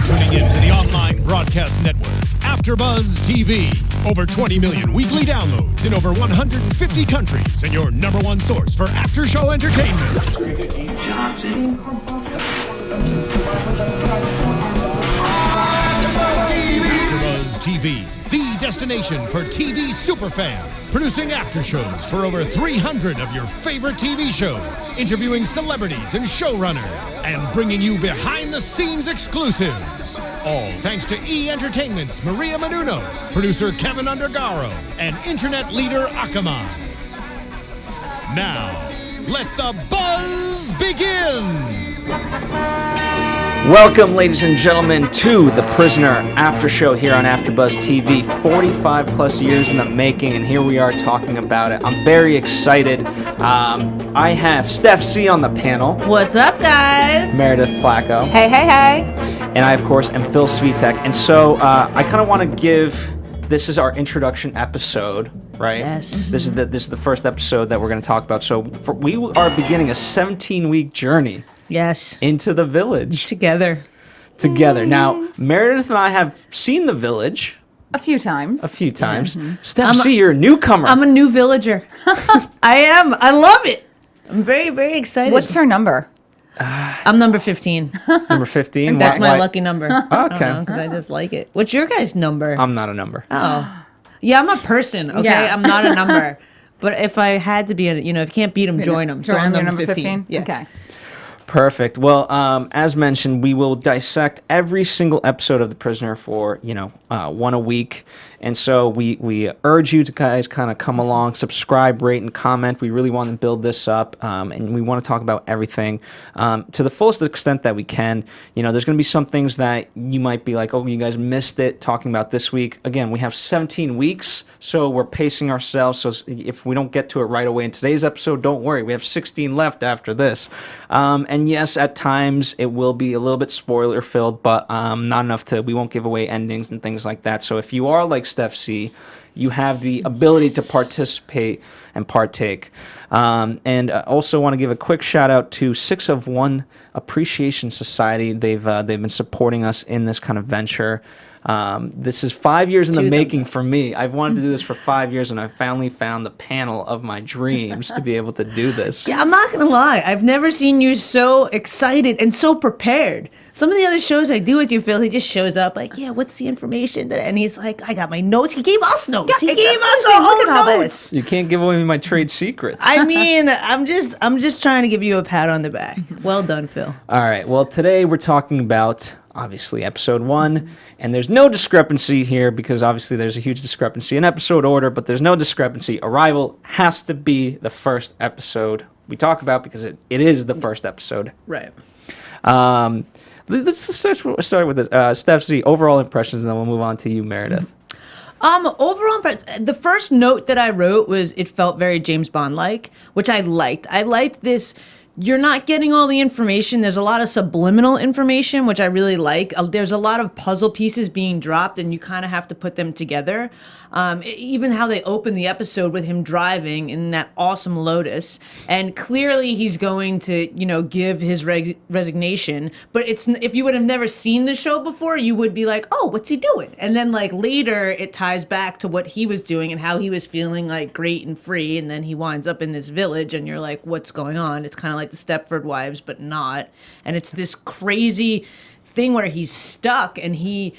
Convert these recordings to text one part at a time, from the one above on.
tuning in to the online broadcast network, AfterBuzz TV. Over 20 million weekly downloads in over 150 countries, and your number one source for after-show entertainment. AfterBuzz TV, the destination for TV superfans. Producing aftershows for over 300 of your favorite TV shows. Interviewing celebrities and showrunners. And bringing you behind-the-scenes exclusives. All thanks to E! Entertainment's Maria Menounos, producer Kevin Undergaro, and internet leader Akamai. Now, let the buzz begin! Welcome, ladies and gentlemen, to The Prisoner After Show here on AfterBuzz TV. 45 plus years in the making, and here we are talking about it. I'm very excited. I have Steph C on the panel. What's up, guys? Meredith Placco. Hey, hey, hey. And I, of course, am Phil Svitek. And so I kind of want to this is our introduction episode, right? Yes. This is the first episode that we're going to talk about. So we are beginning a 17-week journey. Yes. Into the village. Together. Now, Meredith and I have seen the village. A few times. Mm-hmm. Steph C, you're a newcomer. I'm a new villager. I am. I love it. I'm very, very excited. What's her number? I'm number 15. Number 15? That's my lucky number. Okay. Because I just like it. What's your guys' number? I'm not a number. Oh. Yeah, I'm a person, okay? Yeah. I'm not a number. But if I had to be, if you can't beat them, join them. So I'm number 15. Yeah. Okay. Perfect. Well, as mentioned, we will dissect every single episode of The Prisoner for, one a week. And so we urge you to guys kind of come along, subscribe, rate, and comment. We really want to build this up, and we want to talk about everything to the fullest extent that we can. There's going to be some things that you might be like, oh, you guys missed it talking about this week. Again, we have 17 weeks, so we're pacing ourselves. So if we don't get to it right away in today's episode, don't worry. We have 16 left after this. And yes, at times it will be a little bit spoiler-filled, but not enough we won't give away endings and things like that. So if you are like Steph C, you have the ability to participate and partake. And also want to give a quick shout out to 6 of 1 Appreciation Society. They've been supporting us in this kind of venture. This is 5 years in the making for me. I've wanted to do this for 5 years, and I finally found the panel of my dreams to be able to do this. Yeah, I'm not going to lie. I've never seen you so excited and so prepared. Some of the other shows I do with you, Phil, he just shows up like, yeah, what's the information? And he's like, I got my notes. He gave us notes. Yeah, he gave us all the notes. You can't give away my trade secrets. I mean, I'm just trying to give you a pat on the back. Well done, Phil. All right. Well, today we're talking about, obviously, episode 1. And there's no discrepancy here because obviously there's a huge discrepancy in episode order, but there's no discrepancy. Arrival has to be the first episode we talk about because it is the first episode. Right. Let's start with this. Steph C, overall impressions, and then we'll move on to you, Meredith. Overall, the first note that I wrote was it felt very James Bond-like, which I liked. I liked this. You're not getting all the information. There's a lot of subliminal information, which I really like. There's a lot of puzzle pieces being dropped, and you kind of have to put them together. Even how they open the episode with him driving in that awesome Lotus, and clearly he's going to, give his resignation. But if you would have never seen the show before, you would be like, oh, what's he doing? And then later it ties back to what he was doing and how he was feeling great and free, and then he winds up in this village, and you're like, what's going on? It's kind of like the Stepford Wives, but not. And it's this crazy thing where he's stuck and he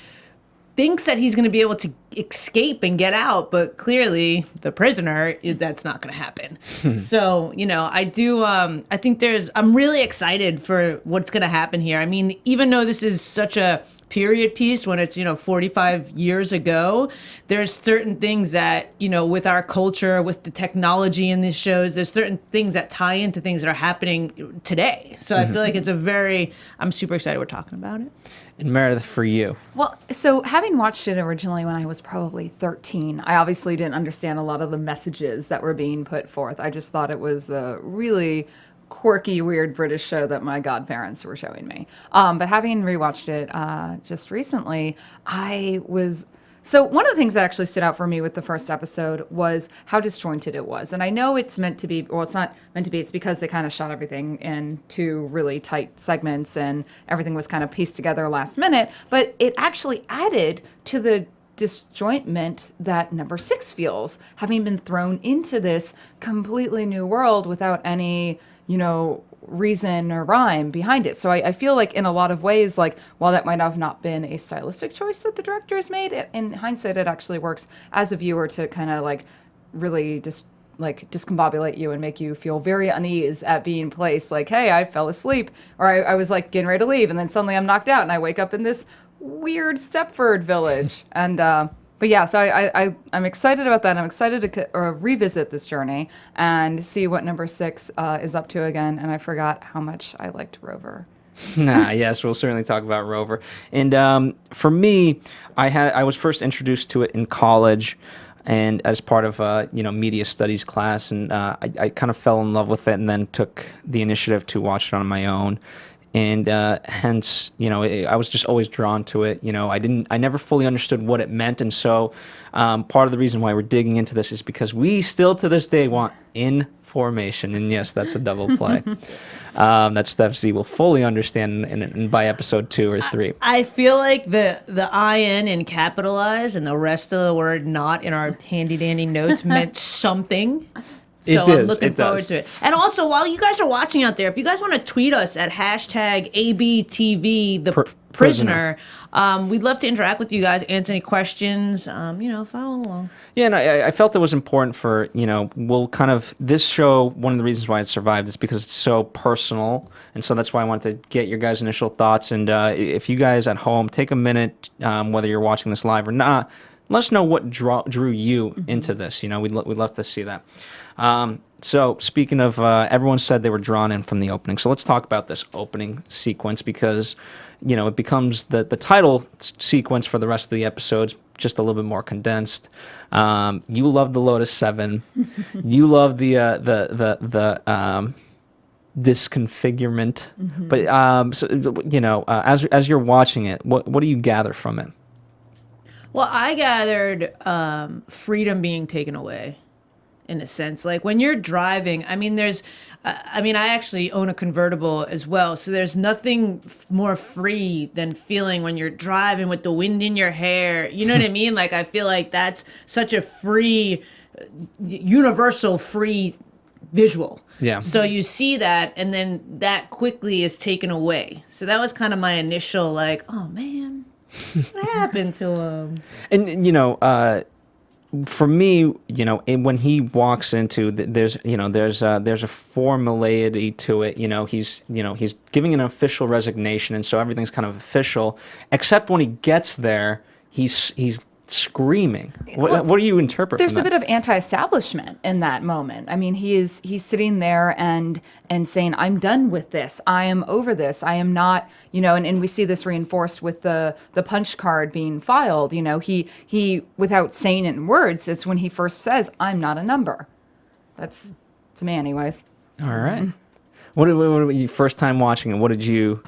thinks that he's going to be able to escape and get out, but clearly the prisoner, that's not going to happen. So, I think I'm really excited for what's going to happen here. I mean, even though this is such a period piece when it's 45 years ago, there's certain things that with our culture, with the technology in these shows, there's certain things that tie into things that are happening today. So I feel like I'm super excited we're talking about it. And Meredith, for you. Well, so having watched it originally when I was probably 13, I obviously didn't understand a lot of the messages that were being put forth. I just thought it was a really quirky, weird British show that my godparents were showing me. But having rewatched it just recently, I was So one of the things that actually stood out for me with the first episode was how disjointed it was. And I know it's meant to be, well, it's not meant to be, it's because they kind of shot everything in two really tight segments and everything was kind of pieced together last minute, but it actually added to the disjointment that number 6 feels, having been thrown into this completely new world without any, reason or rhyme behind it. So I feel like in a lot of ways, like, while that might have not been a stylistic choice that the director has made, in hindsight, it actually works as a viewer to kind of like really discombobulate you and make you feel very unease at being placed like, hey, I fell asleep, or I was like getting ready to leave, and then suddenly I'm knocked out and I wake up in this weird Stepford village. And but yeah, so I'm excited about that. I'm excited to revisit this journey and see what number 6 is up to again. And I forgot how much I liked Rover. Yes, we'll certainly talk about Rover. And for me, I was first introduced to it in college, and as part of media studies class, and I kind of fell in love with it, and then took the initiative to watch it on my own. And hence, I was just always drawn to it. I never fully understood what it meant. And so part of the reason why we're digging into this is because we still to this day want information. And yes, that's a double play. That Steph Z will fully understand in by episode 2 or 3. I feel like the IN in capitalized and the rest of the word not in our handy dandy notes meant something. So I'm looking forward to it. And also, while you guys are watching out there, if you guys want to tweet us at hashtag ABTV, the prisoner, we'd love to interact with you guys, answer any questions, follow along. Yeah, and I felt it was important for, this show, one of the reasons why it survived is because it's so personal. And so that's why I wanted to get your guys' initial thoughts. And if you guys at home take a minute, whether you're watching this live or not, let us know what drew you into this. We'd love to see that. So speaking of, everyone said they were drawn in from the opening. So let's talk about this opening sequence because, it becomes the title sequence for the rest of the episodes, just a little bit more condensed. You love the Lotus 7. You love the disconfigurement. But, as you're watching it, what do you gather from it? Well, I gathered freedom being taken away, in a sense. Like when you're driving, I actually own a convertible as well. So there's nothing more free than feeling when you're driving with the wind in your hair. You know what I mean? Like I feel like that's such a free, universal free visual. Yeah. So you see that, and then that quickly is taken away. So that was kind of my initial like, oh man. What happened to him? And for me, when he walks into there's a formality to it. He's giving an official resignation, and so everything's kind of official. Except when he gets there, he's screaming. What do you interpret there's from that? A bit of anti-establishment in that moment. I mean, he's sitting there and saying, I'm done with this. I am over this. I am not, and we see this reinforced with the punch card being filed. He without saying it in words, it's when he first says, I'm not a number. That's to me anyways. All right. What you first time watching it, what did you...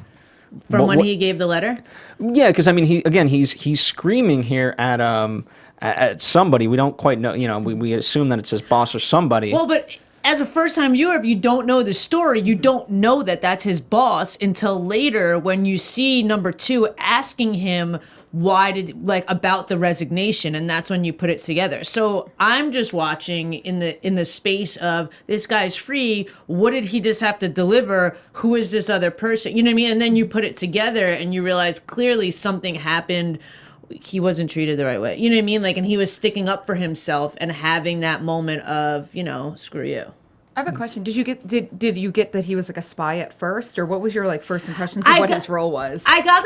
From when he gave the letter? Yeah, because he's screaming here at somebody. We don't quite know. We assume that it's his boss or somebody. Well, but as a first-time viewer, if you don't know the story, you don't know that that's his boss until later when you see number 2 asking him about the resignation, and that's when you put it together. So I'm just watching in the space of this guy's free. What did he just have to deliver? Who is this other person? You know what I mean? And then you put it together and you realize clearly something happened. He wasn't treated the right way. You know what I mean? And he was sticking up for himself and having that moment of, screw you. I have a question. Did you get that he was like a spy at first, or what was your first impressions of what his role was? I got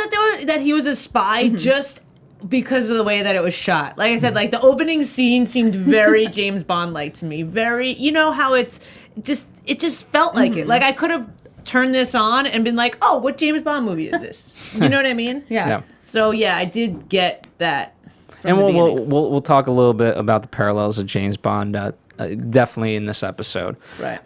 that he was a spy just because of the way that it was shot. Like I said, the opening scene seemed very James Bond-like to me. Very, how it just felt like it. Like I could have turned this on and been like, oh, what James Bond movie is this? You know what I mean? Yeah. So yeah, I did get that. And we'll talk a little bit about the parallels of James Bond. Definitely in this episode. Right.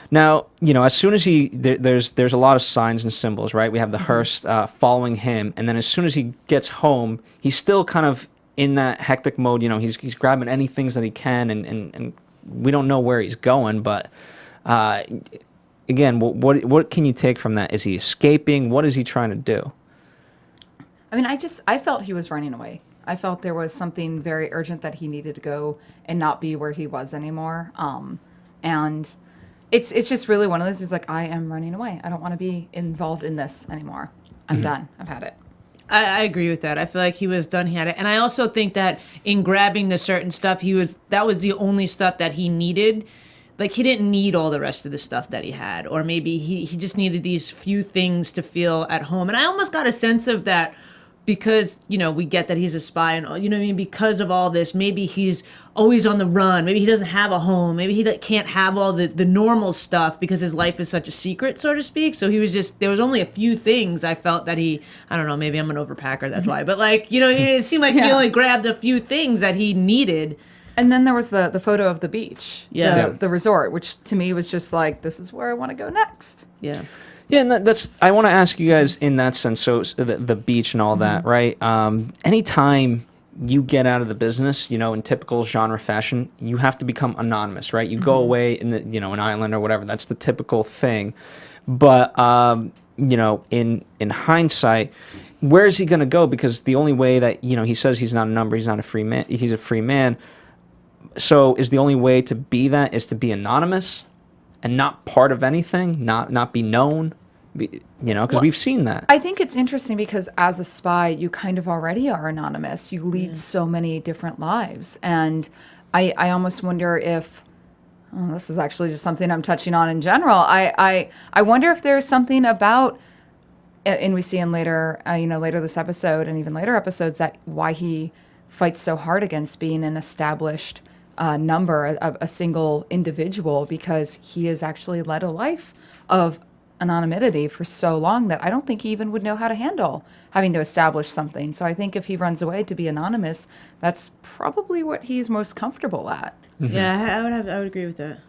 Now, as soon as there's a lot of signs and symbols, right? We have the hearse following him, and then as soon as he gets home, he's still kind of in that hectic mode, he's grabbing any things that he can, and we don't know where he's going. But again, what can you take from that? Is he escaping? What is he trying to do? I mean, I felt he was running away. I felt there was something very urgent that he needed to go and not be where he was anymore. And it's just really one of those. Is like, I am running away. I don't want to be involved in this anymore. I'm done. I've had it. I agree with that. I feel like he was done. He had it, and I also think that in grabbing the certain stuff, that was the only stuff that he needed. Like, he didn't need all the rest of the stuff that he had, or maybe he just needed these few things to feel at home. And I almost got a sense of that. Because, we get that he's a spy and, you know what I mean? Because of all this, maybe he's always on the run. Maybe he doesn't have a home. Maybe he can't have all the normal stuff because his life is such a secret, so to speak. So there was only a few things I felt that I don't know, maybe I'm an overpacker, that's why. But it seemed like he only grabbed a few things that he needed. And then there was the photo of the beach, Yeah. the resort, which to me was just like, this is where I want to go next. Yeah. Yeah, and that's. I want to ask you guys in that sense. So the beach and all that, right? Anytime you get out of the business, in typical genre fashion, you have to become anonymous, right? You go away in an island or whatever. That's the typical thing. But in hindsight, where is he going to go? Because the only way that he says he's not a number, he's not a free man. He's a free man. So is the only way to be that is to be anonymous and not part of anything, not be known, because we've seen that. I think it's interesting because as a spy, you kind of already are anonymous. You lead so many different lives. And I almost wonder if, this is actually just something I'm touching on in general. I wonder if there's something about, and we see in later this episode and even later episodes, that why he fights so hard against being an established number, a single individual, because he has actually led a life of anonymity for so long that I don't think he even would know how to handle having to establish something. So I think if he runs away to be anonymous, that's probably what he's most comfortable at. Mm-hmm. Yeah, I would agree with that.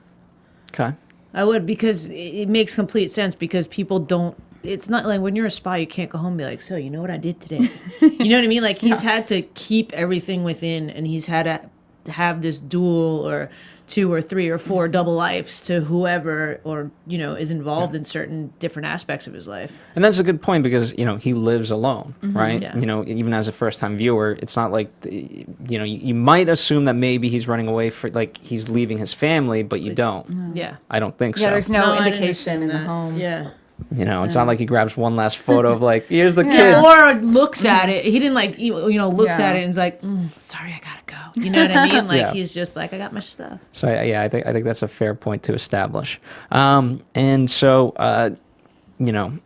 Okay. I would, because it makes complete sense, because people don't. It's not like when you're a spy, you can't go home and be like, so you know what I did today? You know what I mean? Like, he's had to keep everything within, and he's had to have this duel or 2 or 3 or 4 double lives to whoever or is involved in certain different aspects of his life. And that's a good point, because he lives alone, right? Yeah. Even as a first-time viewer, it's not like you might assume that maybe he's running away for, like, he's leaving his family, but you don't. Yeah. I don't think so. Yeah, there's no I didn't indication in the understand that. home. Yeah. It's not like he grabs one last photo of, like, here's the Yeah, kids. or looks at it. He didn't looks Yeah. at it and is like, sorry, I gotta go. You know what I mean? Like, Yeah. he's just like, I got my stuff. So I think that's a fair point to establish. And so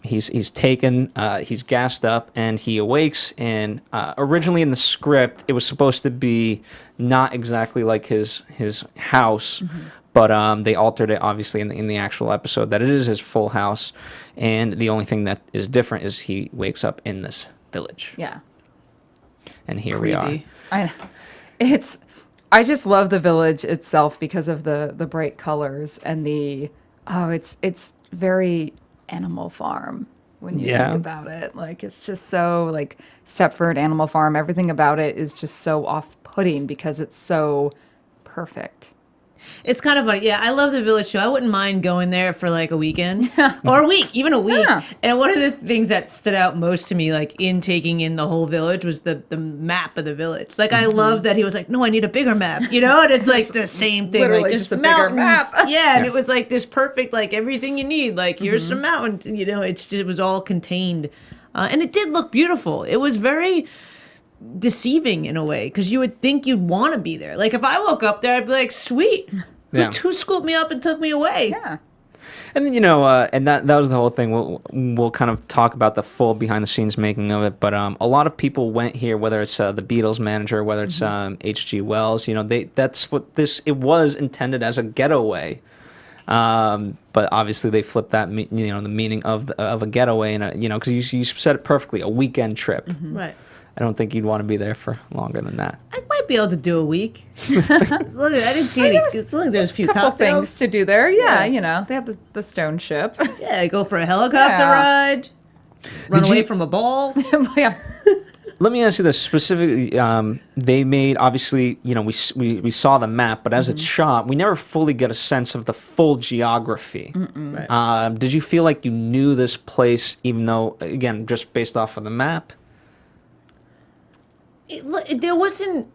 he's taken, he's gassed up, and he awakes. And originally in the script, it was supposed to be not exactly like his house. But they altered it, obviously, in the actual episode, that it is his full house, and the only thing that is different is he wakes up in this village. Yeah. And here we are. I just love the village itself because of the bright colors and it's very Animal Farm when you think about it. Like, it's just so, like, Stepford, Animal Farm, everything about it is just so off-putting because it's so perfect. It's kind of funny. Yeah, I love the village too. I wouldn't mind going there for like a weekend or a week, even a week. Yeah. And one of the things that stood out most to me, like in taking in the whole village, was the map of the village. Like, I love that he was like, no, I need a bigger map, and it's like the same thing. Literally like just a mountains. bigger map. Yeah, and it was like this perfect, like everything you need. Like, here's some mountains, it was all contained. And it did look beautiful. It was very deceiving in a way, because you would think you'd want to be there. Like, if I woke up there, I'd be like, sweet. Who scooped me up and took me away? Yeah. And then, and that was the whole thing. We'll kind of talk about the full behind the scenes making of it. But a lot of people went here, whether it's the Beatles manager, whether it's H.G. Wells. That's what it was intended as, a getaway. But obviously they flipped that, the meaning of a getaway, and because you said it perfectly, a weekend trip. Right. I don't think you'd want to be there for longer than that. I might be able to do a week. I didn't see any. It's like there's a few couple cocktails things to do there. Yeah, they have the stone ship. Yeah, go for a helicopter Yeah. ride. Run away from a ball. Yeah. Let me ask you this specifically. They made, obviously, we saw the map, but as it's shot, we never fully get a sense of the full geography. Right. Did you feel like you knew this place, even though, again, just based off of the map? There wasn't.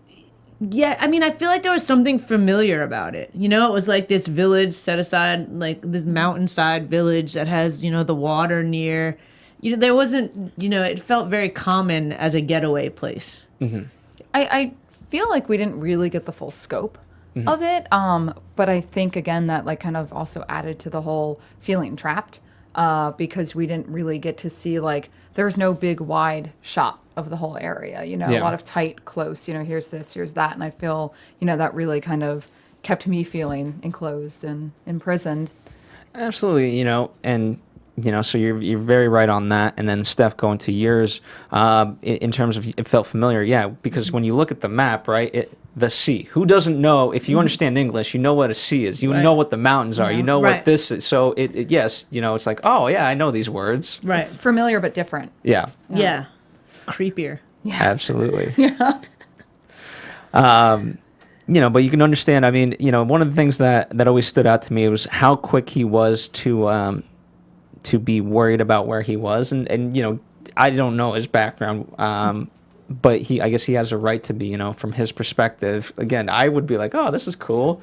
Yeah, I mean, I feel like there was something familiar about it. It was like this village set aside, like this mountainside village that has, the water near. There wasn't, it felt very common as a getaway place. I feel like we didn't really get the full scope of it. But I think, again, that like kind of also added to the whole feeling trapped because we didn't really get to see, like, there's no big wide shot of the whole area, a lot of tight, close, here's this, here's that. And I feel, that really kind of kept me feeling enclosed and imprisoned. Absolutely, and so you're very right on that. And then Steph, going to yours, in terms of it felt familiar, yeah, because when you look at the map, right, the sea. Who doesn't know? If you understand English, you know what a sea is. You know what the mountains are. You know what this is. So yes, it's like, oh yeah, I know these words. Right. It's familiar but different. Yeah. Yeah. Creepier. Yeah. Absolutely. Yeah. But you can understand. I mean, one of the things that always stood out to me was how quick he was to be worried about where he was, and I don't know his background, but I guess he has a right to be, from his perspective. Again, I would be like, oh, this is cool,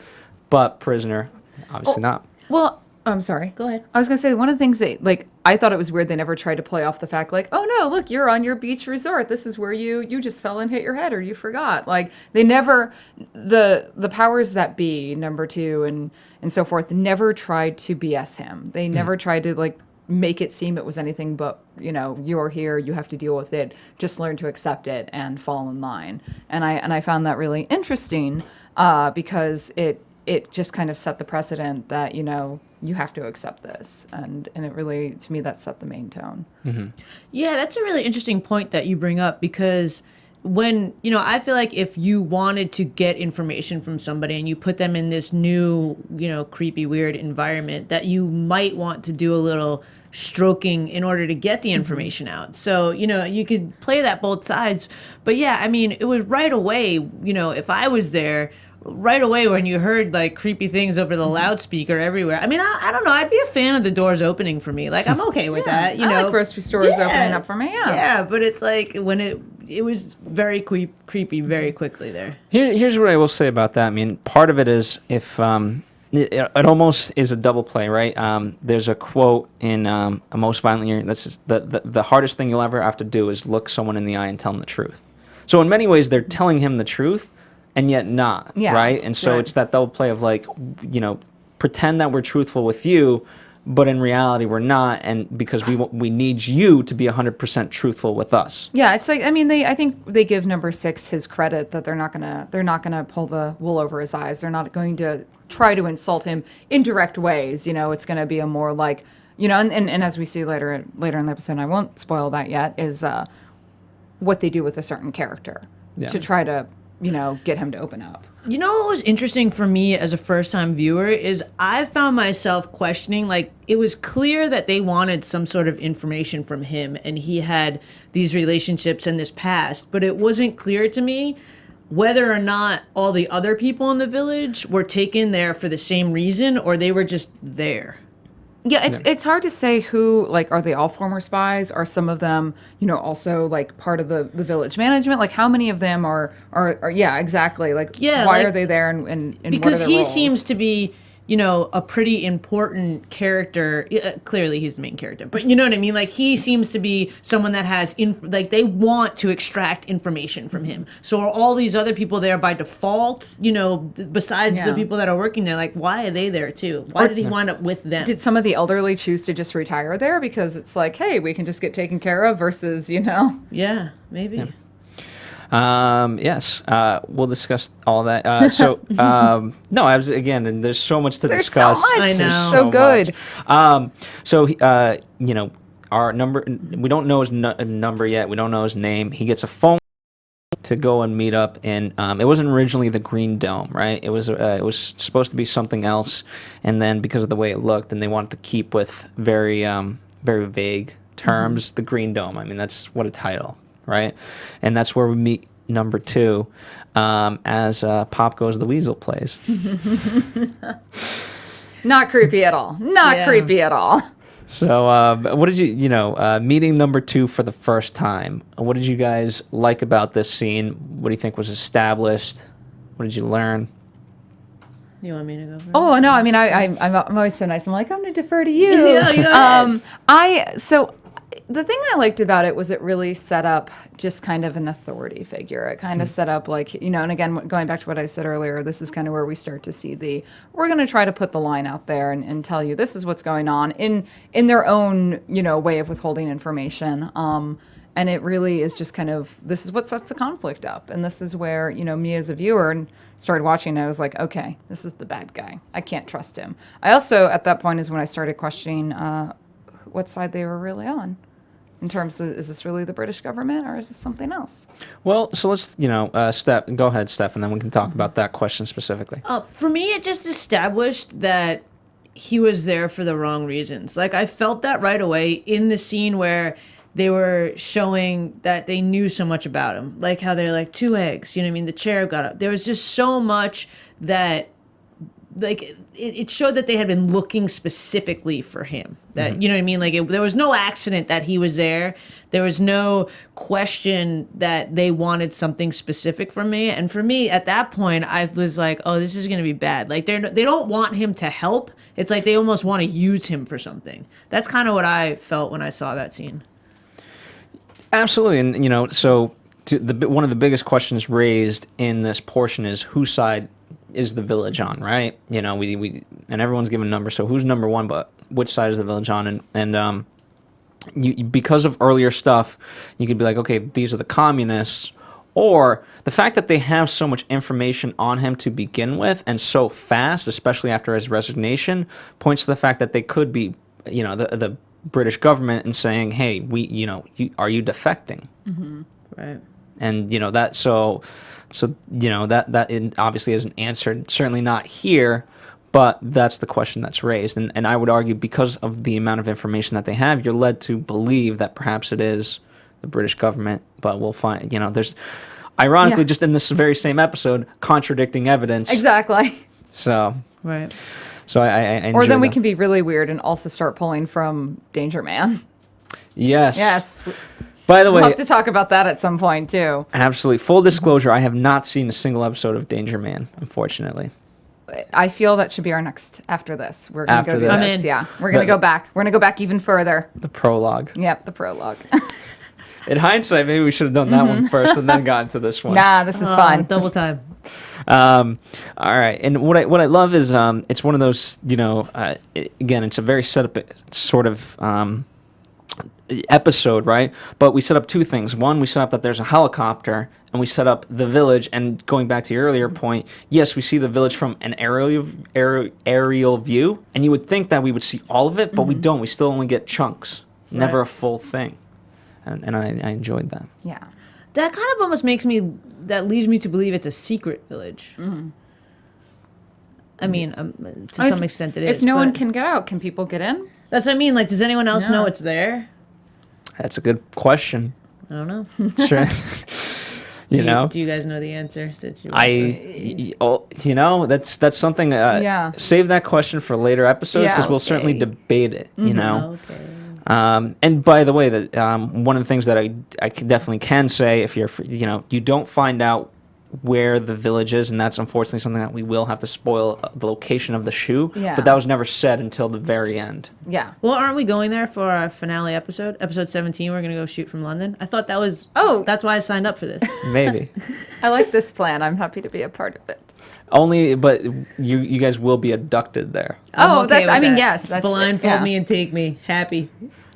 but prisoner, obviously not. Well, I'm sorry. Go ahead. I was gonna say one of the things that, like, I thought it was weird they never tried to play off the fact, like, oh no, look, you're on your beach resort. This is where you just fell and hit your head or you forgot. Like, they never, the powers that be, number 2 and so forth, never tried to BS him. They never tried to, like, make it seem it was anything but, you're here, you have to deal with it. Just learn to accept it and fall in line. And I found that really interesting because it just kind of set the precedent that, you have to accept this. And it really, to me, that set the main tone. Mm-hmm. Yeah, that's a really interesting point that you bring up because when, I feel like if you wanted to get information from somebody and you put them in this new, creepy, weird environment, that you might want to do a little stroking in order to get the information out. So, you could play that both sides. But yeah, I mean, it was right away, if I was there, right away when you heard like creepy things over the loudspeaker everywhere. I mean, I don't know. I'd be a fan of the doors opening for me. Like, I'm okay with that. I like grocery stores opening up for me. Yeah. Yeah, but it's like when it was very creepy very quickly there. Here's what I will say about that. I mean, part of it is if it almost is a double play, right? There's a quote in A Most Violent Year that's just, the hardest thing you'll ever have to do is look someone in the eye and tell them the truth. So in many ways, they're telling him the truth, and yet not, right? And so it's that double play of like, pretend that we're truthful with you, but in reality we're not, and because we need you to be 100% truthful with us. Yeah, it's like, I mean, I think they give number 6 his credit that they're not gonna pull the wool over his eyes. They're not going to try to insult him in direct ways. It's going to be a more like, and as we see later in the episode, and I won't spoil that yet, is what they do with a certain character to try to get him to open up. You know what was interesting for me as a first-time viewer is I found myself questioning, like, it was clear that they wanted some sort of information from him and he had these relationships in this past, but it wasn't clear to me whether or not all the other people in the village were taken there for the same reason or they were just there. Yeah, it's hard to say who, like, are they all former spies? Are some of them, also, like, part of the village management? Like, how many of them are yeah, exactly. Like, why are they there and because what are their roles? He seems to be, a pretty important character. Clearly, he's the main character. But you know what I mean? Like, he seems to be someone that has, they want to extract information from him. So are all these other people there by default, besides the people that are working there? Like, why are they there, too? Why did he wind up with them? Did some of the elderly choose to just retire there? Because it's like, hey, we can just get taken care of versus, Yeah, maybe. Yeah. Yes, we'll discuss all that. No, again, and there's so much to discuss. So much. I know. So good. Our number, we don't know his number yet. We don't know his name. He gets a phone to go and meet up, and it wasn't originally the Green Dome, right? It was supposed to be something else, and then because of the way it looked, and they wanted to keep with very vague terms, the Green Dome. I mean, that's what a title. right? And that's where we meet number 2, as Pop Goes the Weasel plays. Not creepy at all. Not creepy at all. So, what did meeting number 2 for the first time, what did you guys like about this scene? What do you think was established? What did you learn? You want me to go first? Oh, no, I mean, I'm always so nice. I'm like, I'm going to defer to you. Yeah, go ahead. So the thing I liked about it was it really set up just kind of an authority figure. It kind of set up like, and again, going back to what I said earlier, this is kind of where we start to see we're going to try to put the line out there and tell you this is what's going on in their own, way of withholding information. And it really is just kind of, this is what sets the conflict up. And this is where, me as a viewer started watching, I was like, okay, this is the bad guy. I can't trust him. I also, at that point, is when I started questioning what side they were really on. In terms of, is this really the British government or is this something else? Well, so let's, go ahead, Steph, and then we can talk about that question specifically. For me, it just established that he was there for the wrong reasons. Like, I felt that right away in the scene where they were showing that they knew so much about him. Like how they're like, 2 eggs, you know what I mean? The chair got up. There was just so much that, like, it showed that they had been looking specifically for him. That, you know what I mean? Like, there was no accident that he was there. There was no question that they wanted something specific from me. And for me, at that point, I was like, oh, this is going to be bad. Like, they don't want him to help. It's like they almost want to use him for something. That's kind of what I felt when I saw that scene. Absolutely. And, so one of the biggest questions raised in this portion is whose side is the village on, right? We and everyone's given numbers, so who's number 1, but which side is the village on? And you, because of earlier stuff, you could be like, okay, these are the communists, or the fact that they have so much information on him to begin with and so fast, especially after his resignation, points to the fact that they could be, the British government and saying, hey, are you defecting? Mm-hmm. Right. And that that obviously isn't answered, certainly not here, but that's the question that's raised. And I would argue because of the amount of information that they have, you're led to believe that perhaps it is the British government, but we'll find, there's ironically just in this very same episode, contradicting evidence. Exactly. So, right. So I enjoy or then we that. can be really weird and also start pulling from Danger Man. Yes. Yes. By the way, We'll have to talk about that at some point, too. Absolutely. Full disclosure, I have not seen a single episode of Danger Man, unfortunately. I feel that should be our next after this. We're going to go do After this. this. Yeah. We're going to go back. We're going to go back even further. The prologue. Yep, the prologue. In hindsight, maybe we should have done that one first and then gotten to this one. Nah, this is fun. Double time. All right. And what I love is it's one of those, again, it's a very set up sort of episode, right? But we set up 2 things. One, we set up that there's a helicopter, and we set up the village. And going back to your earlier point, yes, we see the village from an aerial view, and you would think that we would see all of it, but we don't. We still only get chunks, never Right. a full thing. And I enjoyed that. Yeah. That kind of almost that leads me to believe it's a secret village. Mm-hmm. I mean, to some extent it is. If no one can get out, can people get in? That's what I mean. Like, does anyone else know it's there? That's a good question. I don't know. Sure. Do you guys know the answer? That's something. Save that question for later episodes because we'll certainly debate it. Okay. And by the way, that one of the things that I definitely can say, if you're you don't find out where the village is, and that's unfortunately something that we will have to spoil the location of the shoe. Yeah. But that was never said until the very end. Yeah. Well, aren't we going there for our finale episode 17? We're gonna go shoot from London. I thought that was. Oh, that's why I signed up for this. Maybe. I like this plan. I'm happy to be a part of it. Only, but you guys will be abducted there. I'm okay with that. Yes. That's blindfold me and take me. Happy.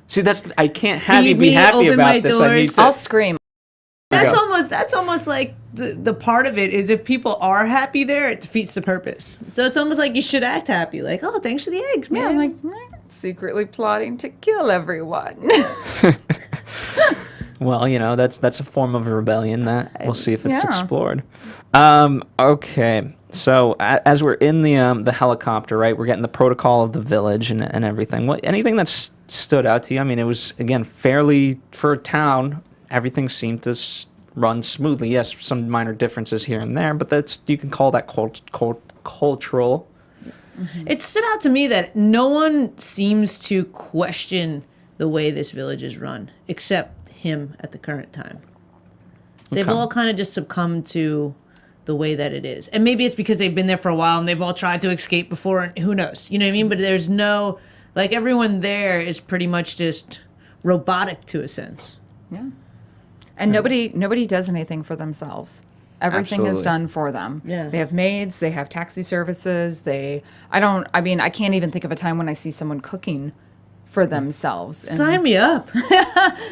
See, I can't have Feed you be me, happy open my about this. doors. I need to. I'll scream. That's almost like the part of it is if people are happy there, it defeats the purpose. So it's almost like you should act happy, like, oh, thanks for the eggs, man. Yeah, I'm like secretly plotting to kill everyone. Well, that's a form of rebellion that we'll see if it's explored. Okay, so as we're in the helicopter, right, we're getting the protocol of the village and everything. Anything that stood out to you? I mean, it was, again, fairly, for a town, everything seemed to run smoothly. Yes, some minor differences here and there, but you can call that cultural. It stood out to me that no one seems to question the way this village is run, except him at the current time. They've all kind of just succumbed to the way that it is. And maybe it's because they've been there for a while and they've all tried to escape before, and who knows? You know what I mean? But there's no, like, everyone there is pretty much just robotic to a sense. Yeah. And nobody does anything for themselves. Everything Absolutely. is done for them. Yeah. They have maids, they have taxi services, I can't even think of a time when I see someone cooking for themselves. And Sign me up.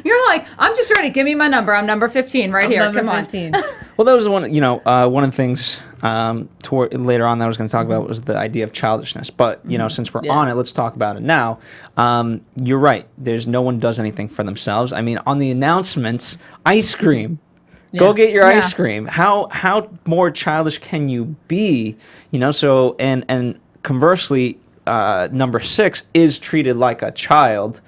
you're like, I'm just ready. Give me my number. I'm number 15 right here. Number Come 15. Well, that was one of the things later on that I was going to talk about was the idea of childishness. But, since we're on it, let's talk about it now. You're right. There's no one does anything for themselves. I mean, on the announcements, ice cream. Go get your ice cream. How more childish can you be? So and conversely, number 6 is treated like a child,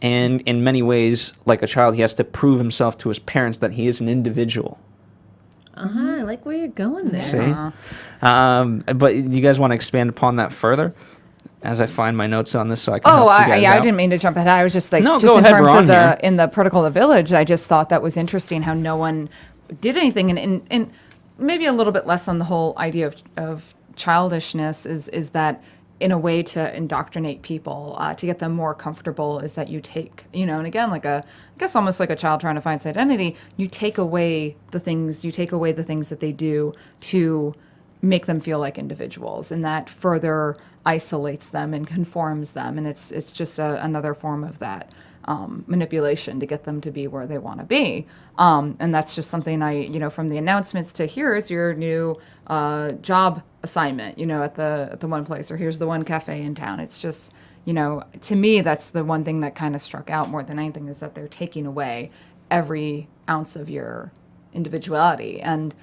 and in many ways like a child. He has to prove himself to his parents that he is an individual. I like where you're going there. See? But you guys want to expand upon that further as I find my notes on this so I can help you guys I out? didn't mean to jump ahead. I was just like, No, just go in ahead, terms we're on of here. in the protocol of the village, I just thought that was interesting how no one did anything, and maybe a little bit less on the whole idea of childishness is that in a way to indoctrinate people, to get them more comfortable, is that you take, and again, I guess almost like a child trying to find its identity, you take away the things that they do to make them feel like individuals, and that further isolates them and conforms them, and it's just another form of that manipulation to get them to be where they want to be. And that's just something from the announcements to here's your new job assignment, at the one place, or here's the one cafe in town. It's just, to me, that's the one thing that kind of struck out more than anything, is that they're taking away every ounce of your individuality. And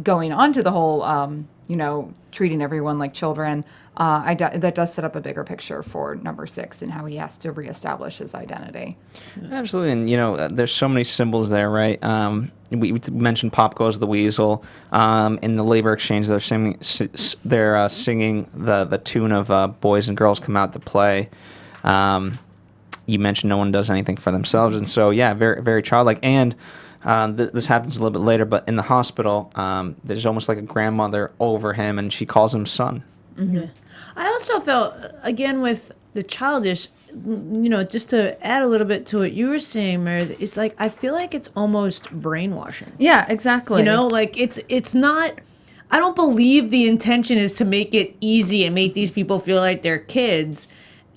going on to the whole, treating everyone like children, that does set up a bigger picture for number 6 and how he has to reestablish his identity. Absolutely, and there's so many symbols there, right? We mentioned Pop Goes the Weasel. In the labor exchange, they're singing the tune of Boys and Girls Come Out to Play. You mentioned no one does anything for themselves, and so very very childlike. And this happens a little bit later, but in the hospital, there's almost like a grandmother over him, and she calls him son. Mm-hmm. I also felt, again, with the childish, just to add a little bit to what you were saying, Meredith, it's like, I feel like it's almost brainwashing. Yeah, exactly. It's not, I don't believe the intention is to make it easy and make these people feel like they're kids.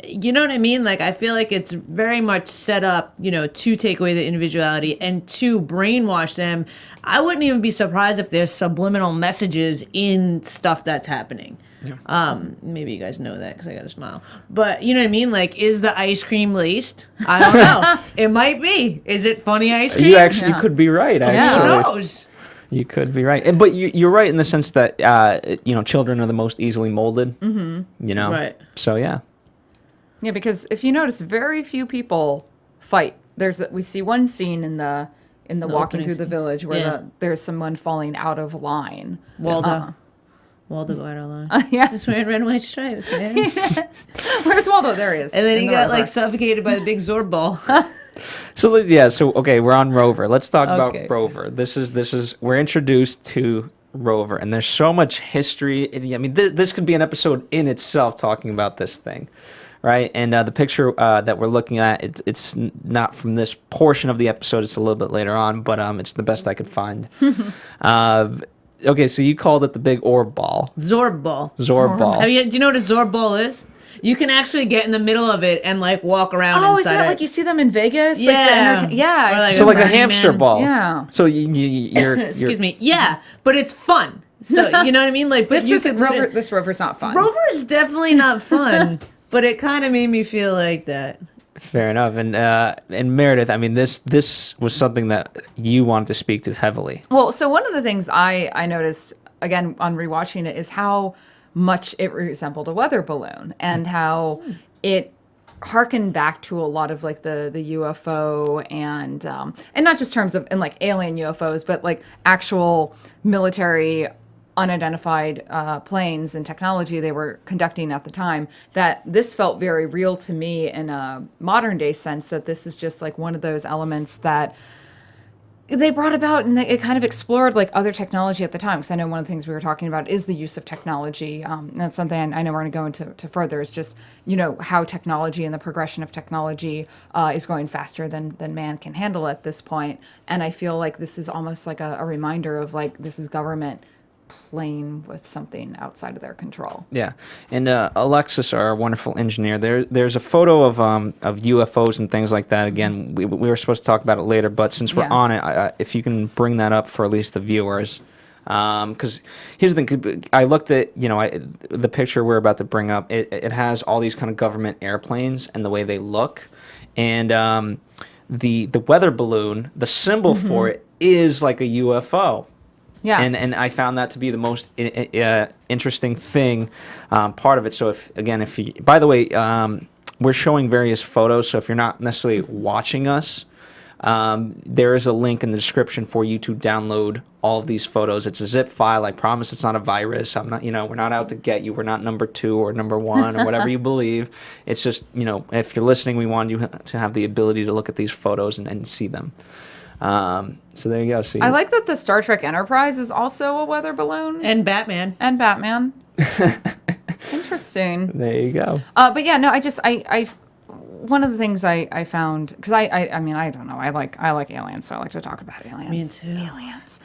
You know what I mean? Like, I feel like it's very much set up, to take away the individuality and to brainwash them. I wouldn't even be surprised if there's subliminal messages in stuff that's happening. Yeah. Maybe you guys know that because I got a smile. But you know what I mean? Like, is the ice cream laced? I don't know. It might be. Is it funny ice cream? You actually could be right, actually. Who knows? You could be right. But you're right in the sense that, children are the most easily molded. Mm-hmm. Right. So, yeah. Yeah, because if you notice, very few people fight. We see one scene in the walking through the village where there's someone falling out of line. Waldo got out of line. Yeah. Just wearing red and white stripes, man. Where's Waldo? There he is. And then he got suffocated by the big Zorb ball. So okay, we're on Rover. Let's talk about Rover. This is we're introduced to Rover, and there's so much history. I mean, this could be an episode in itself talking about this thing. Right, and the picture that we're looking at, it's not from this portion of the episode. It's a little bit later on, but it's the best I could find. Okay, so you called it the big orb ball. Zorb ball. Zorb ball. Do you know what a Zorb ball is? You can actually get in the middle of it and walk around inside is that it. like you see them in Vegas? Yeah. Yeah. So like a hamster ball. Yeah. So you're Excuse me. Yeah, but it's fun. So you know what I mean? But this Rover's not fun. Rover's definitely not fun, but it kind of made me feel like that. Fair enough. And Meredith, I mean, this was something that you wanted to speak to heavily. Well, so one of the things I noticed, again, on rewatching it, is how much it resembled a weather balloon, and how it harken back to a lot of like the UFO and not just terms of and like alien UFOs, but like actual military unidentified planes and technology they were conducting at the time, that this felt very real to me in a modern day sense, that this is just like one of those elements that they brought about, and it kind of explored like other technology at the time. Because I know one of the things we were talking about is the use of technology. And that's something I know we're going to go into further, is just, how technology and the progression of technology is going faster than man can handle at this point. And I feel like this is almost like a reminder of like, this is government playing with something outside of their control. Yeah, and Alexis, our wonderful engineer, there's a photo of UFOs and things like that. Again, we were supposed to talk about it later, but since we're on it, if you can bring that up for at least the viewers. Because here's the thing, I looked at, the picture we're about to bring up, it has all these kind of government airplanes and the way they look. And the weather balloon, the symbol for it is like a UFO. Yeah. And I found that to be the most interesting thing, part of it. So if you, by the way, we're showing various photos. So if you're not necessarily watching us, there is a link in the description for you to download all of these photos. It's a zip file. I promise it's not a virus. I'm not, we're not out to get you. We're not number 2 or number 1 or whatever you believe. It's just, if you're listening, we want you to have the ability to look at these photos and see them. So there you go. So I like that the Star Trek Enterprise is also a weather balloon. And Batman. Interesting. There you go. But yeah, no, I one of the things I found, because I mean, I don't know, I like aliens, so I like to talk about aliens. Me too. Aliens.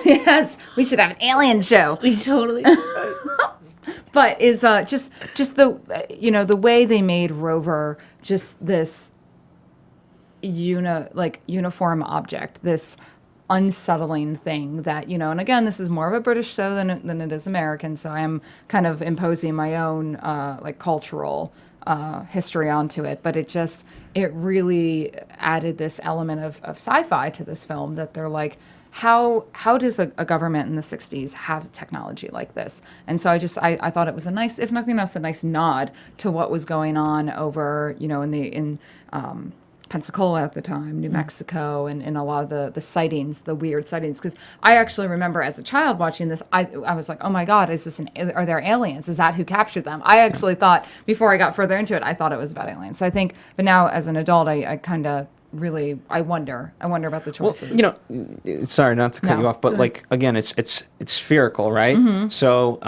Yes, we should have an alien show. We totally. But is just the the way they made Rover just this uniform object, this unsettling thing that, and again, this is more of a British show than it is American, so I am kind of imposing my own cultural history onto it, but it really added this element of sci-fi to this film, that they're like, how does a government in the 60s have technology like this? And so I thought it was a nice, if nothing else, a nice nod to what was going on over, in Pensacola at the time, New Mexico, and a lot of the sightings, the weird sightings. Because I actually remember as a child watching this, I was like, oh my God, are there aliens? Is that who captured them? I actually thought, before I got further into it, I thought it was about aliens. So I think, but now as an adult, I kind of really, I wonder about the choices. Well, sorry not to cut you off, but like, again, it's spherical, right? Mm-hmm. So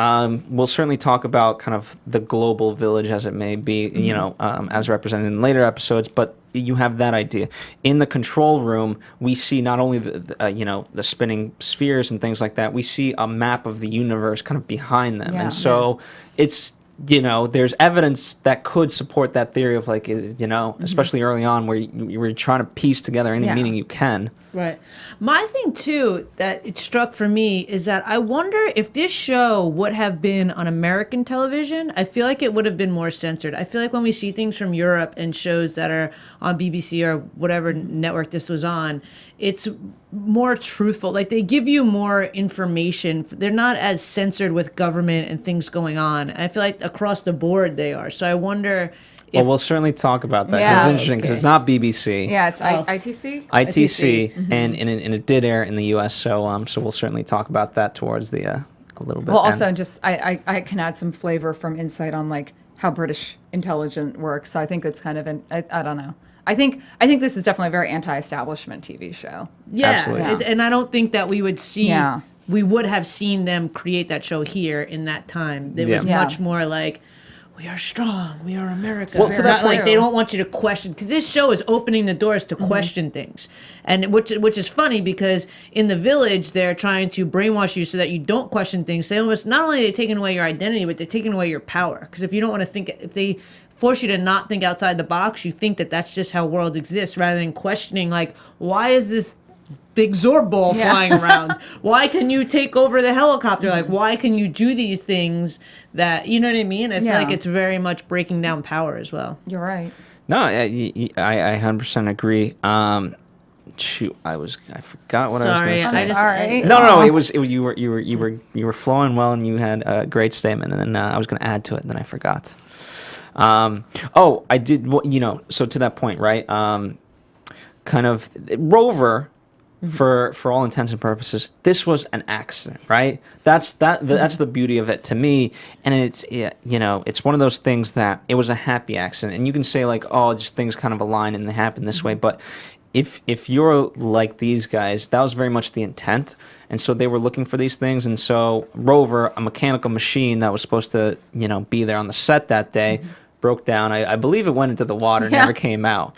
we'll certainly talk about kind of the global village as it may be, as represented in later episodes, but you have that idea. In the control room, we see not only the spinning spheres and things like that, we see a map of the universe kind of behind them. And so it's, there's evidence that could support that theory of like, especially early on where you were trying to piece together any meaning you can. Right. My thing, too, that it struck for me is that I wonder if this show would have been on American television. I feel like it would have been more censored. I feel like when we see things from Europe and shows that are on BBC or whatever network this was on, it's more truthful. Like, they give you more information. They're not as censored with government and things going on. And I feel like across the board they are. So I wonder... Well, we'll certainly talk about that. It's interesting because it's not BBC. Yeah, it's ITC. ITC, and it did air in the U.S. So we'll certainly talk about that towards the a little bit. Well, also just I can add some flavor from insight on like how British intelligence works. So I think it's kind of I don't know. I think this is definitely a very anti-establishment TV show. Yeah, absolutely. And I don't think that we would see. Yeah. We would have seen them create that show here in that time. It was much more like, we are strong. We are America. Well, to that point, like they don't want you to question, because this show is opening the doors to question things, and which is funny because in the village they're trying to brainwash you so that you don't question things. They almost not only are they taking away your identity, but they're taking away your power. Because if you don't want to think, if they force you to not think outside the box, you think that that's just how world exists, rather than questioning like, why is this big Zorb ball flying around? Why can you take over the helicopter? Like, why can you do these things that, you know what I mean? I feel like it's very much breaking down power as well. You're right. No, I 100% agree. Shoot, I forgot what I was going to say. Sorry. No, it was you were flowing well and you had a great statement, and then I was going to add to it and then I forgot. Oh, I did. So to that point, right? Kind of Rover. For all intents and purposes, this was an accident, right? That's the beauty of it to me, and it's one of those things that it was a happy accident, and you can say like, oh, just things kind of align and they happen this way, but if you're like these guys, that was very much the intent, and so they were looking for these things, and so Rover, a mechanical machine that was supposed to be there on the set that day, broke down. I believe it went into the water, never came out,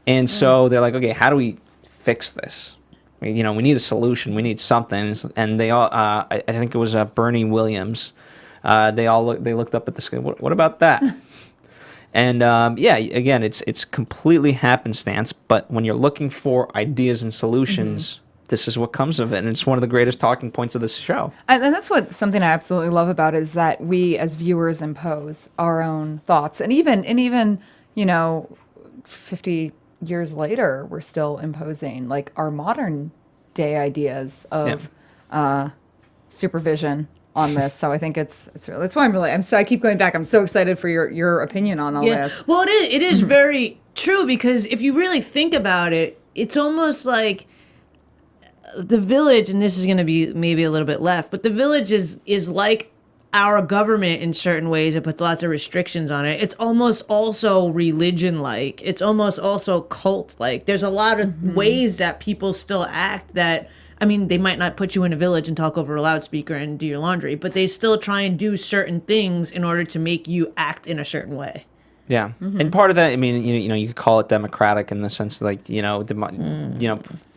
and so they're like, okay, how do we fix this? We need a solution. We need something. And they all, I think it was Bernie Williams. They looked up at the sky. What about that? And again, it's completely happenstance. But when you're looking for ideas and solutions, this is what comes of it. And it's one of the greatest talking points of this show. And that's something I absolutely love about it, is that we as viewers impose our own thoughts. And even 50 years later, we're still imposing like our modern day ideas of supervision on this. So I think it's really, that's why I keep going back. I'm so excited for your opinion on all this. Well, it is very true, because if you really think about it, it's almost like the village, and this is going to be maybe a little bit left, but the village is like our government in certain ways. It puts lots of restrictions on it. It's almost also religion-like. It's almost also cult-like. There's a lot of ways that people still act that, I mean, they might not put you in a village and talk over a loudspeaker and do your laundry, but they still try and do certain things in order to make you act in a certain way. Yeah. And part of that, I mean, you could call it democratic in the sense like,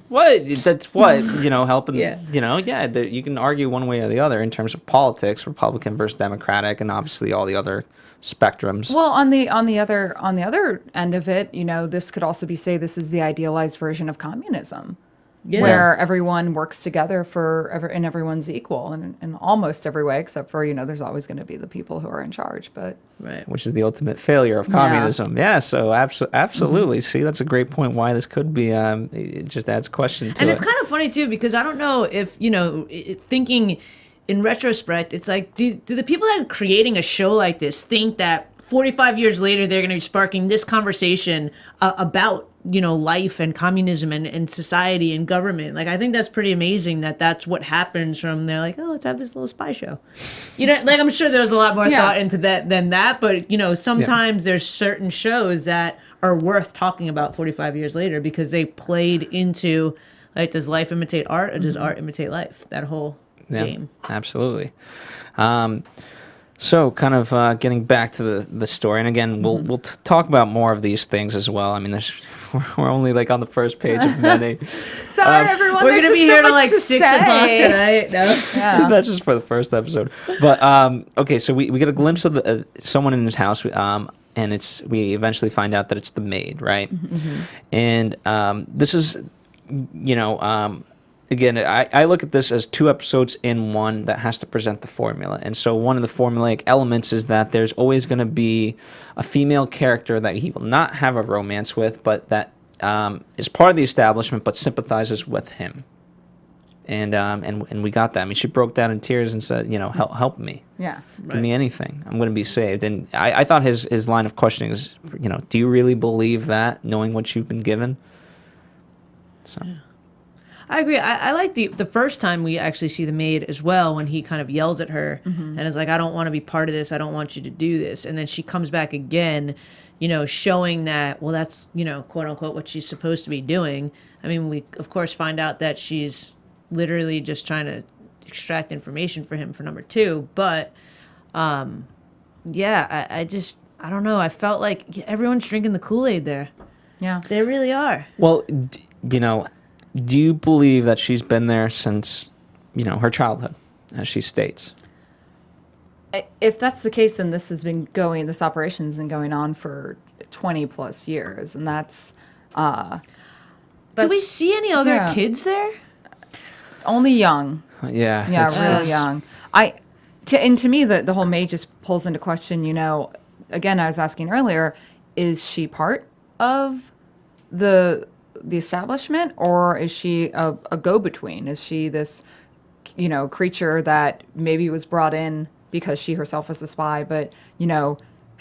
what? That's what, helping, you can argue one way or the other in terms of politics, Republican versus Democratic, and obviously all the other spectrums. Well, on the other end of it, this could also be this is the idealized version of communism. Yeah. Where everyone works together and everyone's equal in almost every way, except for, there's always going to be the people who are in charge, but. Right. Which is the ultimate failure of communism. Yeah, so absolutely. See, that's a great point why this could be, it just adds question to it. And it's kind of funny, too, because I don't know if, thinking in retrospect, it's like, do the people that are creating a show like this think that 45 years later they're going to be sparking this conversation about life and communism and society and government? Like, I think that's pretty amazing that that's what happens from, they're like, oh, let's have this little spy show. Like, I'm sure there's a lot more thought into that than that, but sometimes there's certain shows that are worth talking about 45 years later because they played into, like, does life imitate art or does art imitate life? That whole game. Absolutely. So, kind of getting back to the story, and again, we'll talk about more of these things as well. I mean, we're only like on the first page of many. Sorry, everyone. We're gonna be here till like 6 o'clock tonight. No, that's just for the first episode. But okay, so we get a glimpse of someone in his house, and we eventually find out that it's the maid, right? And this is, again, I look at this as 2 episodes in one that has to present the formula. And so one of the formulaic elements is that there's always going to be a female character that he will not have a romance with, but that is part of the establishment but sympathizes with him. And we got that. I mean, she broke down in tears and said, help me. Yeah. Give me anything. I'm going to be saved. And I thought his line of questioning is, do you really believe that, knowing what you've been given? So. Yeah. I agree. I like the first time we actually see the maid as well, when he kind of yells at her and is like, I don't want to be part of this. I don't want you to do this. And then she comes back again, showing that, well, that's, quote unquote, what she's supposed to be doing. I mean, we, of course, find out that she's literally just trying to extract information for him for number 2. But, I don't know. I felt like everyone's drinking the Kool-Aid there. Yeah. They really are. Well, do you believe that she's been there since, her childhood, as she states? If that's the case, then this operation's been going on for 20 plus years, and that's do we see any other kids there? Only young. Yeah. Yeah, really young. To me, the whole maid just pulls into question, again, I was asking earlier, is she part of the establishment, or is she a go-between? Is she this, creature that maybe was brought in because she herself was a spy, but,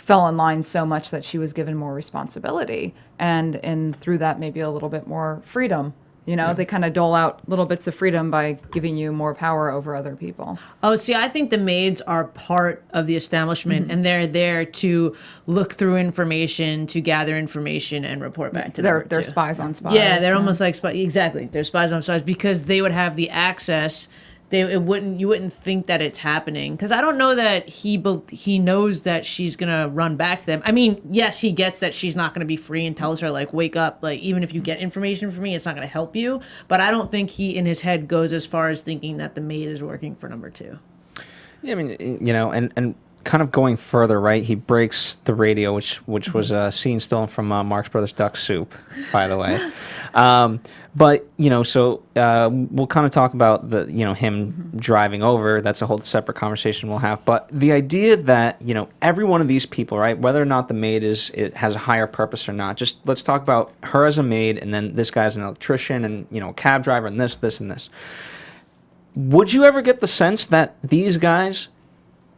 fell in line so much that she was given more responsibility, and through that maybe a little bit more freedom. You know, they kind of dole out little bits of freedom by giving you more power over other people. Oh, see, I think the maids are part of the establishment, and they're there to look through information, to gather information, and report back to them. They're spies on spies. Yeah, they're almost like exactly. They're spies on spies because they would have the access. You wouldn't think that it's happening, because I don't know that he knows that she's gonna run back to them. I mean, yes, he gets that she's not gonna be free and tells her like, wake up, like even if you get information from me, it's not gonna help you. But I don't think he in his head goes as far as thinking that the maid is working for number 2. Yeah, I mean, you know, and kind of going further, right? He breaks the radio, which was a scene stolen from Marx Brothers Duck Soup, by the way. But, you know, so we'll kind of talk about him driving over. That's a whole separate conversation we'll have. But the idea that, you know, every one of these people, right, whether or not the maid has a higher purpose or not, just let's talk about her as a maid, and then this guy's an electrician and, you know, a cab driver and this, and this. Would you ever get the sense that these guys,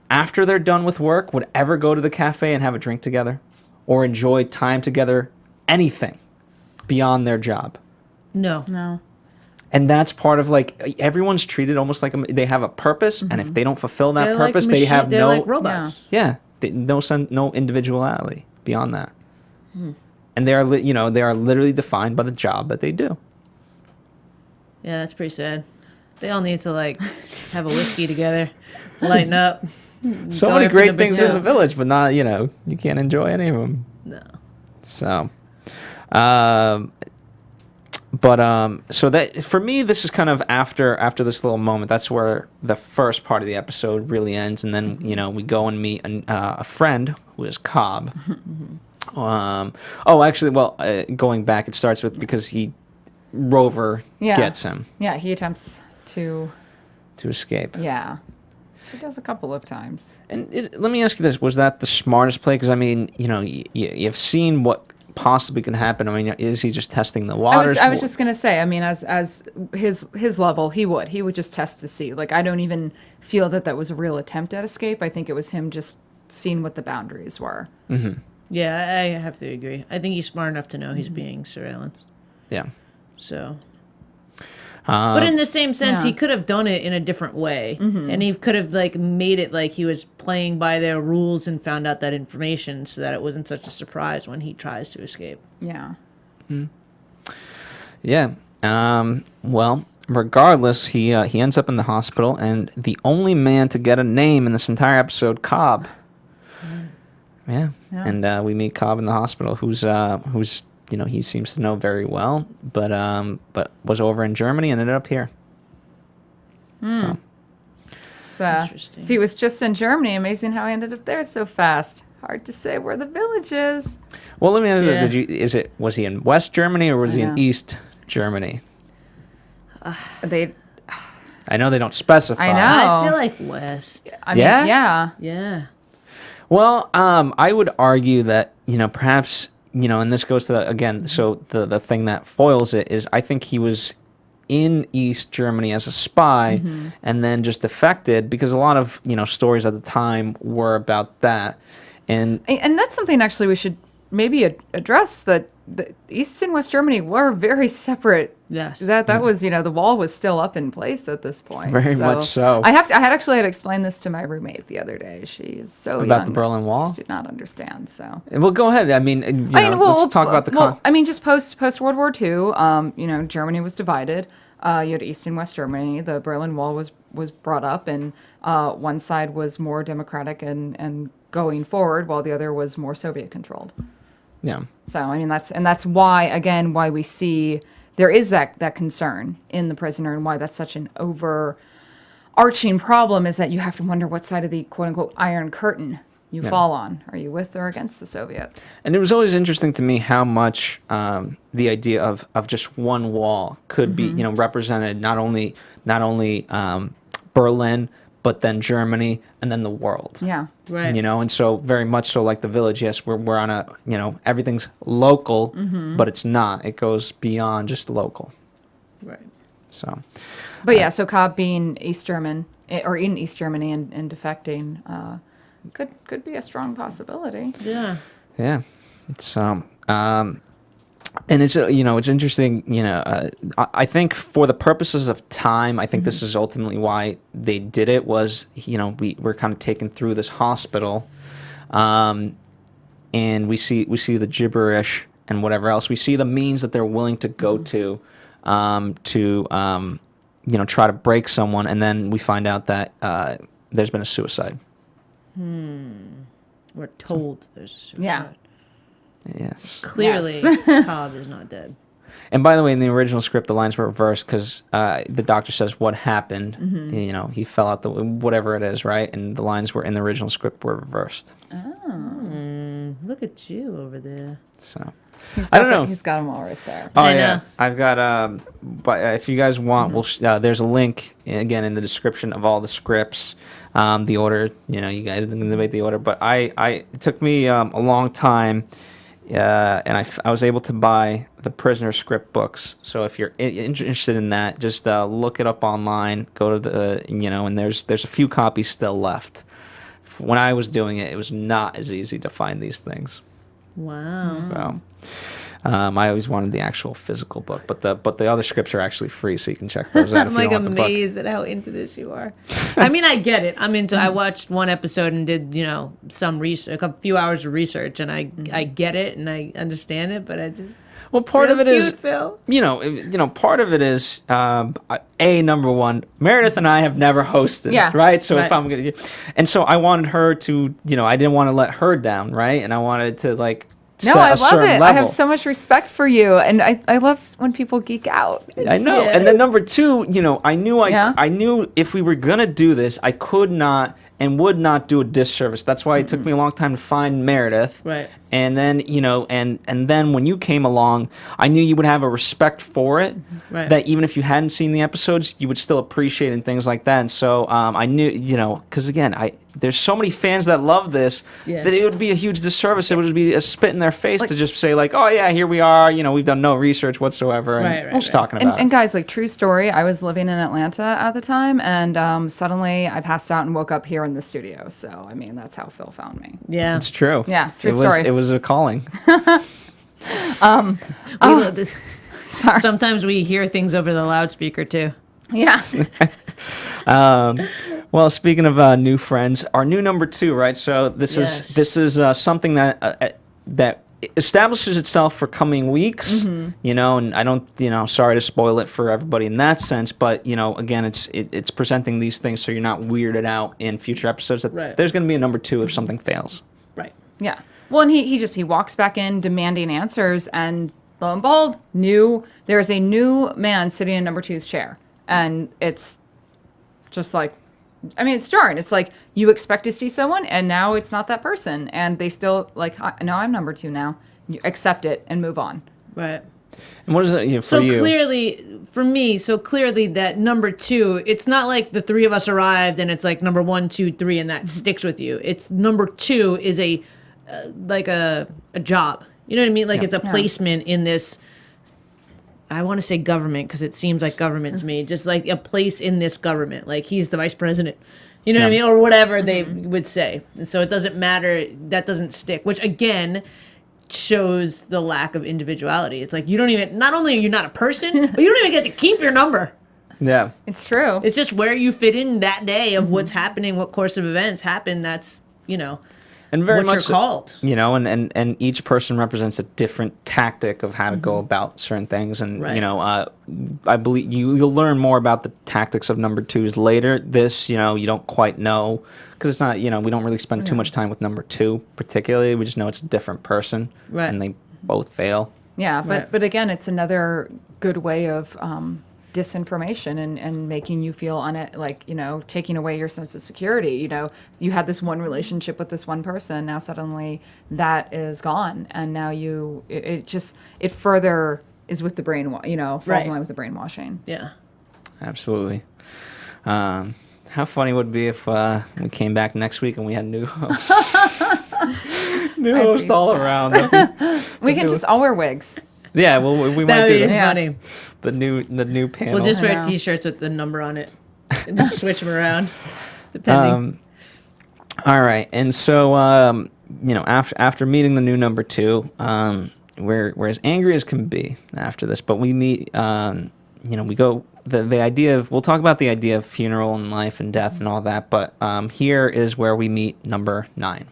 after they're done with work, would ever go to the cafe and have a drink together or enjoy time together, anything beyond their job? No. And that's part of, like, everyone's treated almost like they have a purpose, and if they don't fulfill that purpose, they have they're no like robots. Yeah, no individuality beyond that. And they are literally defined by the job that they do. Yeah, that's pretty sad. They all need to like have a whiskey together, lighten up. So many great things in the village, but not, you can't enjoy any of them. No. So, so that for me, this is kind of after this little moment. That's where the first part of the episode really ends, and then we go and meet a friend who is Cobb. Going back, it starts with because Rover gets him. Yeah, he attempts to escape. Yeah. He does a couple of times. And let me ask you this: was that the smartest play? Because I mean, you've seen what possibly can happen. I mean, is he just testing the waters? I was just gonna say. I mean, as his level, he would just test to see. Like, I don't even feel that was a real attempt at escape. I think it was him just seeing what the boundaries were. Mm-hmm. Yeah, I have to agree. I think he's smart enough to know he's being surveillanced. Yeah. So. But in the same sense, he could have done it in a different way, and he could have like made it like he was playing by their rules and found out that information, so that it wasn't such a surprise when he tries to escape. Yeah. Yeah. Well, regardless, he ends up in the hospital, and the only man to get a name in this entire episode, Cobb. Yeah. And we meet Cobb in the hospital, who's he seems to know very well, but was over in Germany and ended up here. So. Interesting. If he was just in Germany, amazing how he ended up there so fast. Hard to say where the village is. Well, let me ask you, was he in West Germany or was he in East Germany? I know they don't specify. I know. I feel like West. I mean, yeah. Yeah. Well, I would argue that, perhaps, and this goes to, so the thing that foils it is I think he was in East Germany as a spy and then just defected, because a lot of, stories at the time were about that. And that's something actually we should maybe address, that the East and West Germany were very separate. Yes. That was, the wall was still up in place at this point. Very much so. I had actually to explain this to my roommate the other day. She is so about young the Berlin Wall? She did not understand, so. Well, go ahead. I mean, let's talk about the just post World War II, Germany was divided. You had East and West Germany. The Berlin Wall was brought up, and one side was more democratic and going forward, while the other was more Soviet controlled. Yeah. So, I mean, that's why we see there is that concern in The Prisoner, and why that's such an overarching problem, is that you have to wonder what side of the quote-unquote Iron Curtain you fall on. Are you with or against the Soviets? And it was always interesting to me how much the idea of just one wall could be, represented not only Berlin, but then Germany, and then the world. Yeah. Right. And so very much so like the village, yes, we're on a, everything's local, but it's not. It goes beyond just local. Right. So. But so Cobb being East German, or in East Germany and defecting, Could be a strong possibility. Yeah. Yeah. It's and it's it's interesting. I think for the purposes of time, I think this is ultimately why they did it. Was we're kind of taken through this hospital, and we see the gibberish and whatever else. We see the means that they're willing to go to try to break someone, and then we find out that there's been a suicide. We're told there's a suicide. Yeah. Yes. Clearly, Yes. Todd is not dead. And by the way, in the original script, the lines were reversed because the doctor says, "What happened?" He fell out whatever it is, right? And the lines were in the original script were reversed. Look at you over there. So I don't know. He's got them all right there. Oh I yeah, know. I've got. But if you guys want, there's a link again in the description of all the scripts. The order, you guys can debate the order, but it took me a long time. And I was able to buy the prisoner script books. So if you're interested in that, just look it up online. Go to and there's a few copies still left. When I was doing it, it was not as easy to find these things. Wow. So I always wanted the actual physical book, but the other scripts are actually free, so you can check those out if I'm you like don't want the book. amazed at how into this you are. I mean, I get it. I watched one episode and did, some research, a few hours of research, and I get it and I understand it, but I just. Well, part of it is, Phil. part of it is, number one, Meredith and I have never hosted, Yeah. right? So Right. if I'm going to, and so I wanted her to, I didn't want to let her down, right? And I wanted to No, set I a love certain it. level. I have so much respect for you, and I love when people geek out. I know. Yeah. And then number two, I knew Yeah. I knew if we were going to do this, I could not and would not do a disservice. That's why it took me a long time to find Meredith. Right. And then, and then when you came along, I knew you would have a respect for it. Right. That even if you hadn't seen the episodes, you would still appreciate it and things like that. And so I knew, because again, there's so many fans that love this that it would be a huge disservice. It would be a spit in their face to just say oh yeah, here we are. We've done no research whatsoever. And Right, just talking about And it. guys, true story, I was living in Atlanta at the time, and suddenly I passed out and woke up here in the studio. So, that's how Phil found me. Yeah. It's true. Yeah, true it story. Was, it was a calling. Sorry. Sometimes we hear things over the loudspeaker too. Yeah. Well, speaking of new friends, our new number 2, right? So this Yes. is something that establishes itself for coming weeks, and I don't, sorry to spoil it for everybody in that sense, but again, it's presenting these things so you're not weirded out in future episodes that Right. there's going to be a number 2 if something fails. Right. Yeah. Well, and he walks back in demanding answers, and lo and behold, there's a new man sitting in number 2's chair. And it's just it's jarring. It's you expect to see someone, and now it's not that person. And they still no, I'm number 2 now. You accept it and move on. Right. And what is it for So you? clearly that number 2, it's not like the 3 of us arrived and it's number 1, 2, 3 and that sticks with you. It's number 2 is a job. You know what I mean? It's a placement in this, I want to say government because it seems like government to me, just a place in this government. He's the vice president. You know what I mean? Or whatever they would say. And so it doesn't matter. That doesn't stick, which again shows the lack of individuality. It's you don't even, not only are you not a person, but you don't even get to keep your number. Yeah. It's true. It's just where you fit in that day of what's happening, what course of events happen. That's, And very what much you're called. And each person represents a different tactic of how to go about certain things, and Right. I believe you'll learn more about the tactics of number 2s later. This you don't quite know because it's not we don't really spend too much time with number 2 particularly. We just know it's a different person, Right. and they both fail. Yeah, Right. but again, it's another good way of disinformation and making you feel taking away your sense of security. You had this one relationship with this one person, now suddenly that is gone, and now it further is with the brain, falls Right. in line with the brainwashing. Yeah. Absolutely. How funny would it be if we came back next week and we had new hosts? New I'd hosts be all sad. around. We can just all wear wigs. Yeah, well, we might That would do be Yeah. funny. the new panel. We'll just I wear know. T-shirts with the number on it and just switch them around, depending. All right, and so after meeting the new number 2, we're as angry as can be after this. But we meet, we go the idea of, we'll talk about the idea of funeral and life and death and all that. But here is where we meet number 9,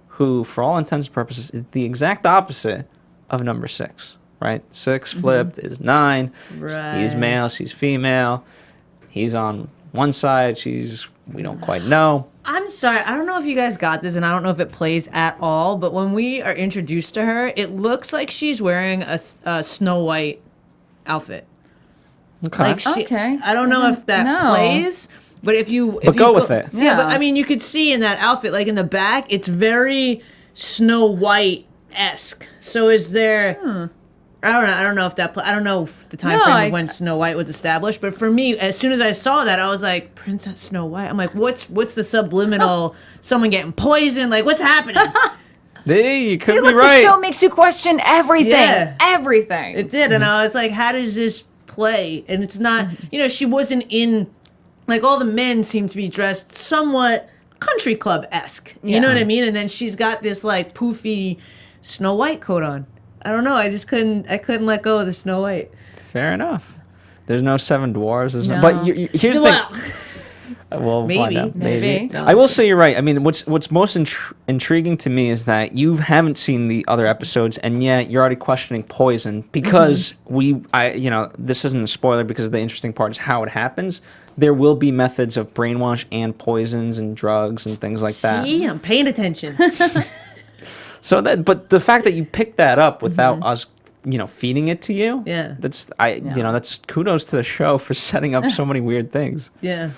who, for all intents and purposes, is the exact opposite of number 6. Right, 6 flipped is 9. Right. He's male, she's female. He's on one side. We don't quite know. I'm sorry, I don't know if you guys got this, and I don't know if it plays at all, but when we are introduced to her, it looks like she's wearing a Snow White outfit. Okay. Okay. I don't know if that plays, but if you go with it. Yeah, but I mean, you could see in that outfit, like in the back, it's very Snow White-esque. So is there... I don't know if that. I don't know the time frame of when Snow White was established, but for me, as soon as I saw that, I was like, Princess Snow White. I'm like, what's the subliminal? Someone getting poisoned? Like, what's happening? You could be The right. show makes you question everything. Yeah. Everything. It did, and I was like, how does this play? And it's not. She wasn't in. Like, all the men seem to be dressed somewhat country club-esque. You know what I mean? And then she's got this like poofy Snow White coat on. I don't know. I just couldn't let go of the Snow White. Fair enough. There's no 7 dwarves. There's no. No. But here's the thing. We'll maybe. find out. Maybe. No, I will say you're right. I mean, what's most intriguing to me is that you haven't seen the other episodes, and yet you're already questioning poison because this isn't a spoiler because the interesting part is how it happens. There will be methods of brainwash and poisons and drugs and things like that. See, I'm paying attention. So but the fact that you picked that up without us, feeding it to you, that's that's kudos to the show for setting up so many weird things. Yeah.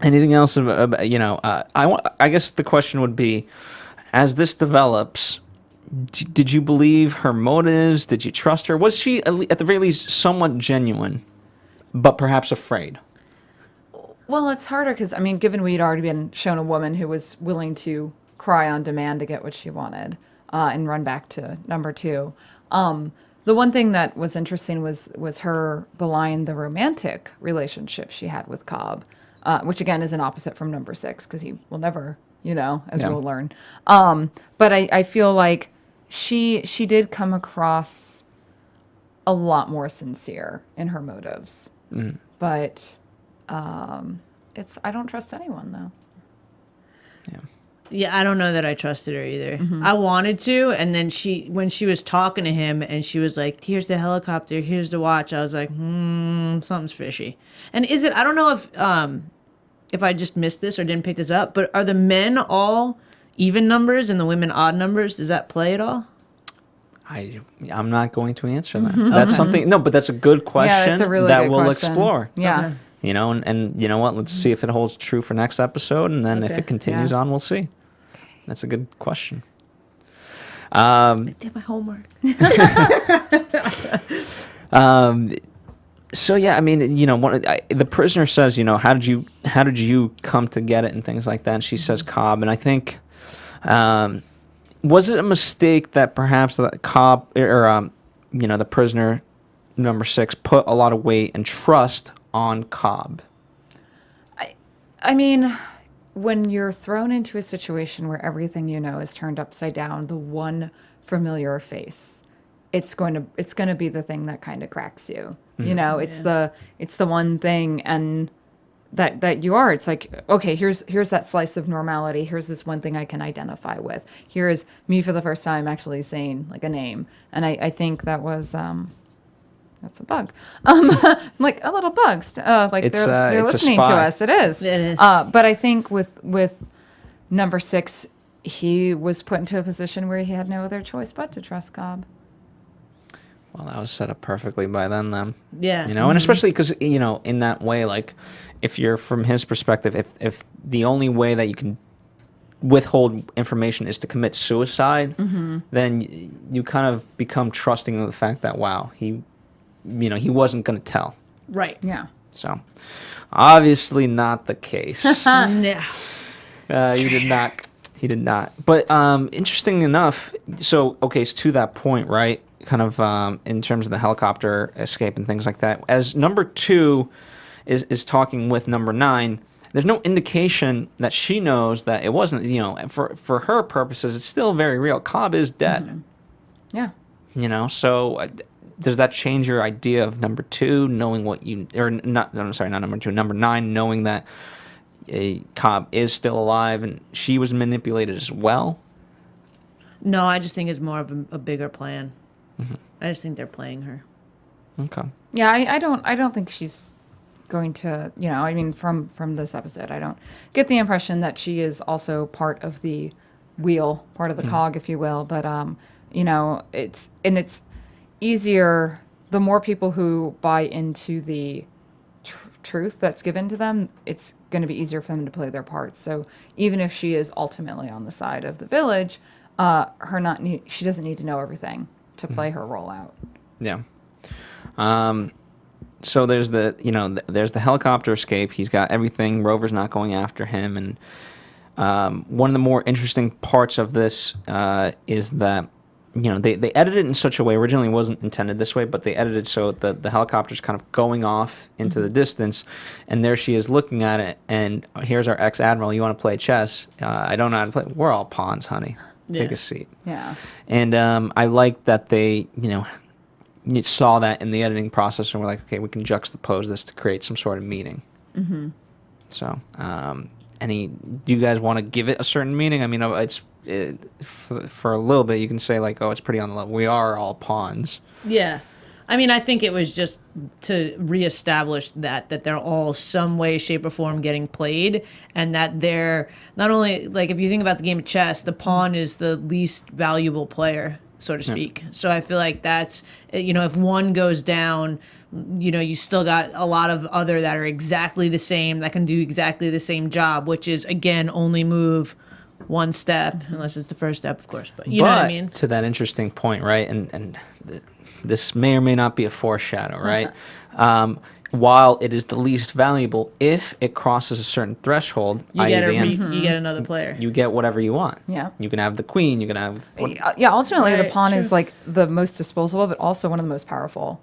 Anything else? I guess the question would be, as this develops, did you believe her motives? Did you trust her? Was she at the very least somewhat genuine, but perhaps afraid? Well, it's harder because, given we'd already been shown a woman who was willing to cry on demand to get what she wanted and run back to number 2. The one thing that was interesting was her belying the romantic relationship she had with Cobb, which again is an opposite from number 6 because he will never, as we'll learn. But I feel like she did come across a lot more sincere in her motives. But I don't trust anyone though. Yeah. Yeah, I don't know that I trusted her either. I wanted to, and then when she was talking to him and she was like, here's the helicopter, here's the watch, I was like, something's fishy. And I don't know if I just missed this or didn't pick this up, but are the men all even numbers and the women odd numbers? Does that play at all? I'm not going to answer that. That's something, no, but that's a good question that's a really that good we'll question. explore. Yeah. Okay. And you know what? Let's see if it holds true for next episode, and then if Okay. it continues on, we'll see. That's a good question. I did my homework. So yeah, the prisoner says, how did you come to get it and things like that. And she says Cobb, and I think, was it a mistake that perhaps Cobb or the prisoner number 6 put a lot of weight and trust on Cobb? When you're thrown into a situation where everything is turned upside down, the one familiar face, it's going to be the thing that kind of cracks you. It's the one thing, and that you are. It's like, okay, here's that slice of normality. Here's this one thing I can identify with. Here is me for the first time actually saying like a name, and I think that was. That's a bug. Like a little bug. Like they're listening to us. It is. It is. But I think with number 6, he was put into a position where he had no other choice but to trust Cobb. Well, that was set up perfectly by them. Yeah. And especially because, in that way, like, if you're from his perspective, if the only way that you can withhold information is to commit suicide, then you kind of become trusting of the fact that, wow, he wasn't going to tell. Right. Yeah. So, obviously not the case. No. He did not. He did not. But interesting enough, so to that point, right? Kind of in terms of the helicopter escape and things like that. As number 2 is talking with number 9, there's no indication that she knows that it wasn't, for her purposes, it's still very real. Cobb is dead. Yeah. So does that change your idea of number 2, knowing what you, or not, I'm sorry, not number 2, number 9, knowing that Cobb is still alive and she was manipulated as well? No, I just think it's more of a bigger plan. I just think they're playing her. Okay. Yeah, I don't think she's going to, from this episode, I don't get the impression that she is also part of the wheel, part of the cog, if you will. But, it's easier, the more people who buy into the truth that's given to them, it's going to be easier for them to play their parts. So even if she is ultimately on the side of the village, she doesn't need to know everything to play her role out. Yeah. So there's there's the helicopter escape. He's got everything. Rover's not going after him. And one of the more interesting parts of this is that, they edited it in such a way, originally it wasn't intended this way, but they edited so the helicopter's kind of going off into the distance, and there she is looking at it, and here's our ex-admiral, you want to play chess? I don't know how to play. We're all pawns, honey. Take a seat. Yeah. And I like that they, you saw that in the editing process, and we're like, okay, we can juxtapose this to create some sort of meaning. So, do you guys want to give it a certain meaning? I mean, for a little bit, you can say like, oh, it's pretty on the level. We are all pawns. Yeah. I mean, I think it was just to reestablish that they're all some way, shape, or form getting played, and that they're not only, like, if you think about the game of chess, the pawn is the least valuable player, so to speak. So I feel like that's, if one goes down, you still got a lot of other that are exactly the same, that can do exactly the same job, which is, again, only move one step, unless it's the first step, of course. But you know what I mean? To that interesting point, right? And this may or may not be a foreshadow, right? While it is the least valuable, if it crosses a certain threshold, you get another player. You get whatever you want. Yeah. You can have the queen. You can have. Ultimately, the pawn true. is like the most disposable, but also one of the most powerful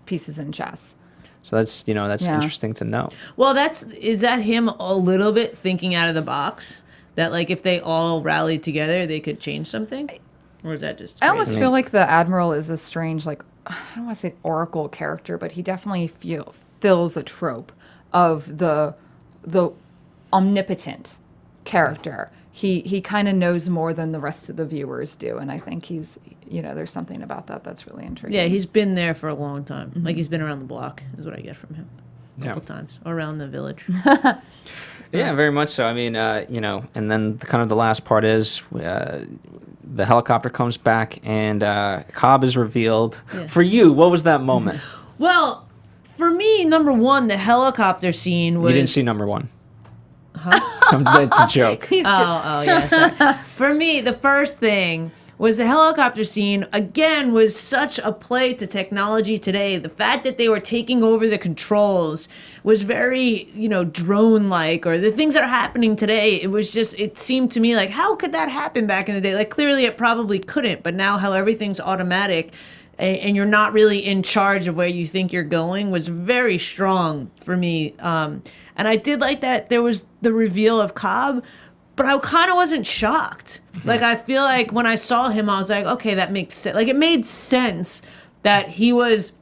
pieces in chess. So that's interesting to know. Well, is that him a little bit thinking out of the box? That, like, if they all rallied together, they could change something? Or is that just crazy? I almost feel like the Admiral is a strange, like, I don't want to say oracle character, but he definitely fills a trope of the omnipotent character. He kind of knows more than the rest of the viewers do, and I think he's, there's something about that that's really intriguing. Yeah, he's been there for a long time. Like, he's been around the block, is what I get from him. A couple times. Or around the village. Yeah, very much so. I mean, and then kind of the last part is the helicopter comes back and Cobb is revealed. Yeah. For you, what was that moment? Well, for me, number one, the helicopter scene was... You didn't see number 1. Huh? It's a joke. Yeah. Sorry. For me, the first thing was the helicopter scene, again, was such a play to technology today. The fact that they were taking over the controls was very, drone-like, or the things that are happening today, it seemed to me like, how could that happen back in the day? Like, clearly it probably couldn't, but now how everything's automatic and you're not really in charge of where you think you're going was very strong for me. And I did like that there was the reveal of Cobb, but I kind of wasn't shocked. Like, I feel like when I saw him, I was like, okay, that makes sense. Like, it made sense that he was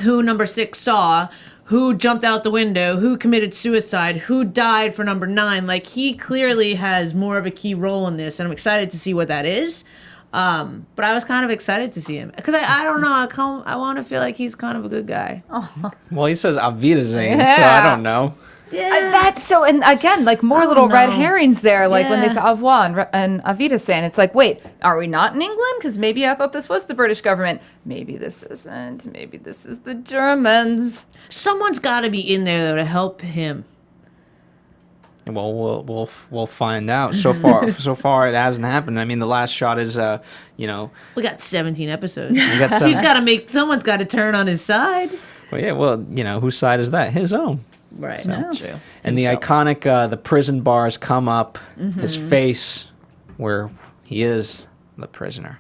who number 6 saw, who jumped out the window, who committed suicide, who died for number 9. Like, he clearly has more of a key role in this, and I'm excited to see what that is. But I was kind of excited to see him. Because I don't know, I want to feel like he's kind of a good guy. Oh. Well, he says Auf Wiedersehen, so I don't know. Yeah. That's so, and again, like more little red herrings there, like when they say au revoir and Auf Wiedersehen. It's like, wait, are we not in England? Because maybe I thought this was the British government. Maybe this isn't. Maybe this is the Germans. Someone's got to be in there, though, to help him. Well, we'll find out. So far it hasn't happened. I mean, the last shot is, We got 17 episodes. Someone's got to turn on his side. Well, yeah. Well, whose side is that? His own. Right. So. True. And the iconic, the prison bars come up, his face, where he is the prisoner.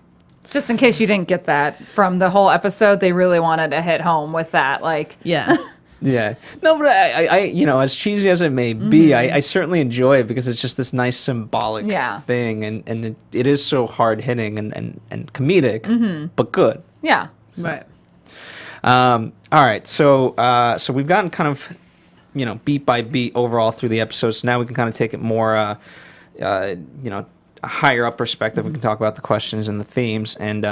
Just in case you didn't get that from the whole episode, they really wanted to hit home with that. Like, yeah. Yeah. No, but I as cheesy as it may be, I certainly enjoy it because it's just this nice symbolic thing, and it is so hard hitting and comedic, but good. Yeah. Right. All right. So we've gotten kind of, beat by beat overall through the episodes. So now we can kind of take it more, a higher up perspective. We can talk about the questions and the themes, and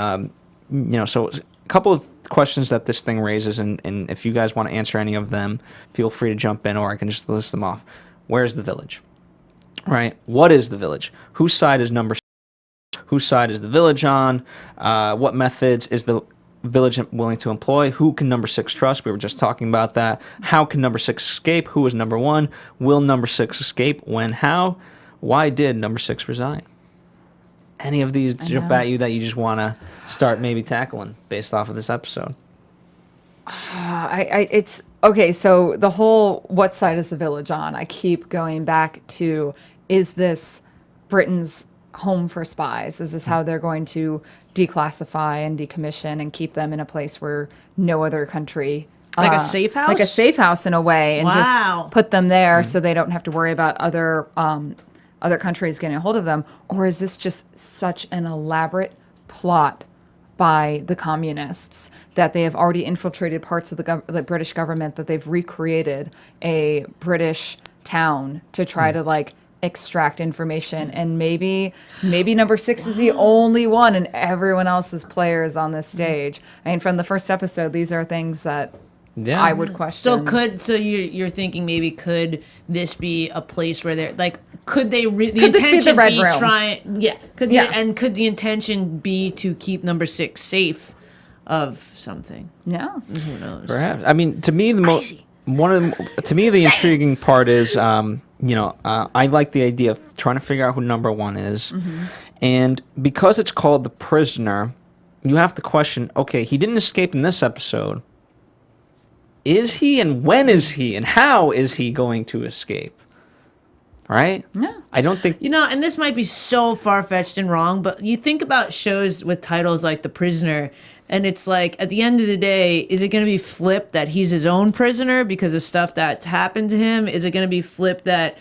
so a couple of questions that this thing raises, and if you guys want to answer any of them, feel free to jump in, or I can just list them off. Where's the village? Right? What is the village? Whose side is number 6? Whose side is the village on? What methods is the village willing to employ? Who can number 6 trust? We were just talking about that. How can number 6 escape? Who is number 1? Will number 6 escape? When? How? Why did number 6 resign? Any of these jump at you that you just want to start maybe tackling based off of this episode? It's okay. So the whole what side is the village on? I keep going back to, is this Britain's home for spies? Is this how they're going to declassify and decommission and keep them in a place where no other country, like a safe house? Like a safe house in a way, and Wow. just put them there so they don't have to worry about other countries getting a hold of them? Or is this just such an elaborate plot by the communists that they have already infiltrated parts of the British government, that they've recreated a British town to try to extract information, and maybe number 6 is the only one and everyone else is players on this stage? I mean, from the first episode, these are things that I would question. So you're thinking maybe could this be a place where they're like, could the this intention be the Red be Room? trying? Yeah. Could the intention be to keep number 6 safe of something? Yeah. Who knows? Perhaps. I mean, to me, the intriguing part is, I like the idea of trying to figure out who number 1 is, and because it's called The Prisoner, you have to question. Okay, he didn't escape in this episode. Is he, and when is he, and how is he going to escape? Right? Yeah. I don't think... and this might be so far-fetched and wrong, but you think about shows with titles like The Prisoner, and it's like, at the end of the day, is it going to be flipped that he's his own prisoner because of stuff that's happened to him? Is it going to be flipped that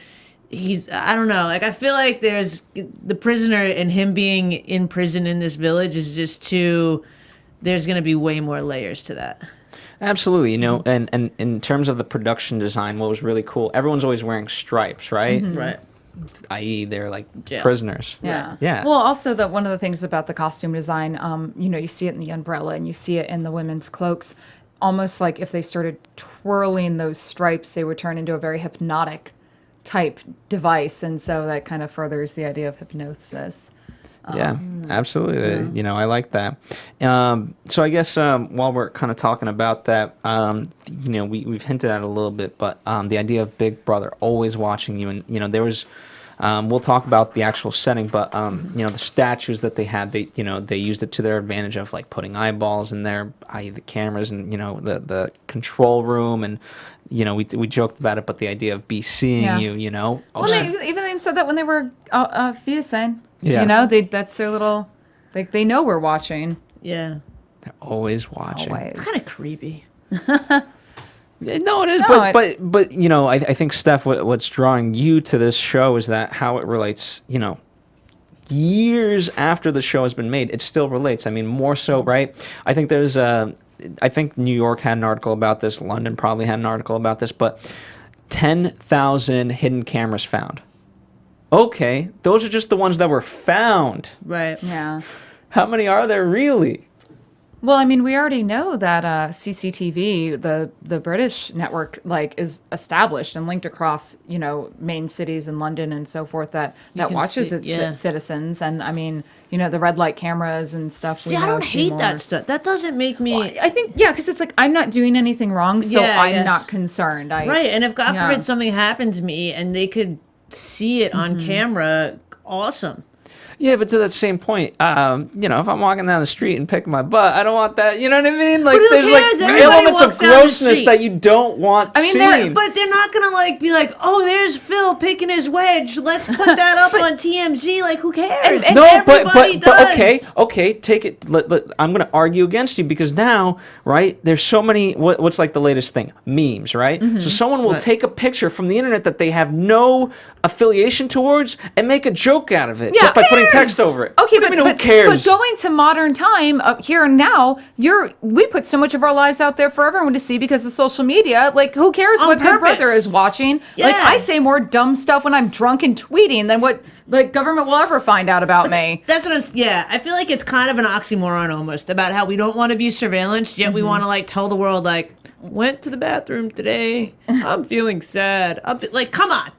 I don't know. I feel like there's the prisoner and him being in prison in this village is just there's going to be way more layers to that. Absolutely, and in terms of the production design, what was really cool, everyone's always wearing stripes, right? Right. I.e., they're like Jail. prisoners. Yeah. Yeah. Well, also one of the things about the costume design, you see it in the umbrella and you see it in the women's cloaks, almost like if they started twirling those stripes, they would turn into a very hypnotic type device, and so that kind of furthers the idea of hypnosis. Yeah, absolutely. I like that. So I guess while we're kind of talking about that, we've hinted at it a little bit, but the idea of Big Brother always watching you, and there was, we'll talk about the actual setting, but the statues that they had, they used it to their advantage of putting eyeballs in there, i.e. the cameras, and the control room, and we joked about it, but the idea of B seeing you, Well, they said that when they were fetusing. Yeah. That's their little, they know we're watching. Yeah. They're always watching. Always. It's kind of creepy. No, it is, but I think, Steph, what's drawing you to this show is that how it relates, years after the show has been made, it still relates. I mean, more so, right? I think I think New York had an article about this, London probably had an article about this, but 10,000 hidden cameras found. Okay, those are just the ones that were found. Right. Yeah. How many are there really? Well, I mean, we already know that CCTV, the British network, is established and linked across, main cities in London and so forth that watches its citizens. And I mean, the red light cameras and stuff. See, I don't hate that stuff. That doesn't make me. Well, I think, because it's I'm not doing anything wrong, so I'm not concerned. Right, and if God forbid something happened to me and they could see it on camera, awesome. Yeah, but to that same point, if I'm walking down the street and picking my butt, I don't want that. You know what I mean? Like, But who there's cares? like Everybody elements of walks down the grossness street. that you don't want I mean, seen. but they're not gonna be like, oh, there's Phil picking his wedge. Let's put that up on TMZ. Like, who cares? And No, Everybody but does. okay, take it. I'm going to argue against you because now, right? There's so many. What's like the latest thing? Memes, right? So someone will take a picture from the internet that they have no affiliation towards and make a joke out of it just by putting text over it. Okay, What do you mean, but who cares? But going to modern time up here and now, we put so much of our lives out there for everyone to see because of social media. Like, who cares On what Big purpose. Brother is watching? Like, Yeah. I say more dumb stuff when I'm drunk and tweeting than what like government will ever find out about me. That's what I feel like it's kind of an oxymoron almost about how we don't want to be surveillanced, yet we want to like tell the world like, went to the bathroom today. I'm feeling sad. Like, come on.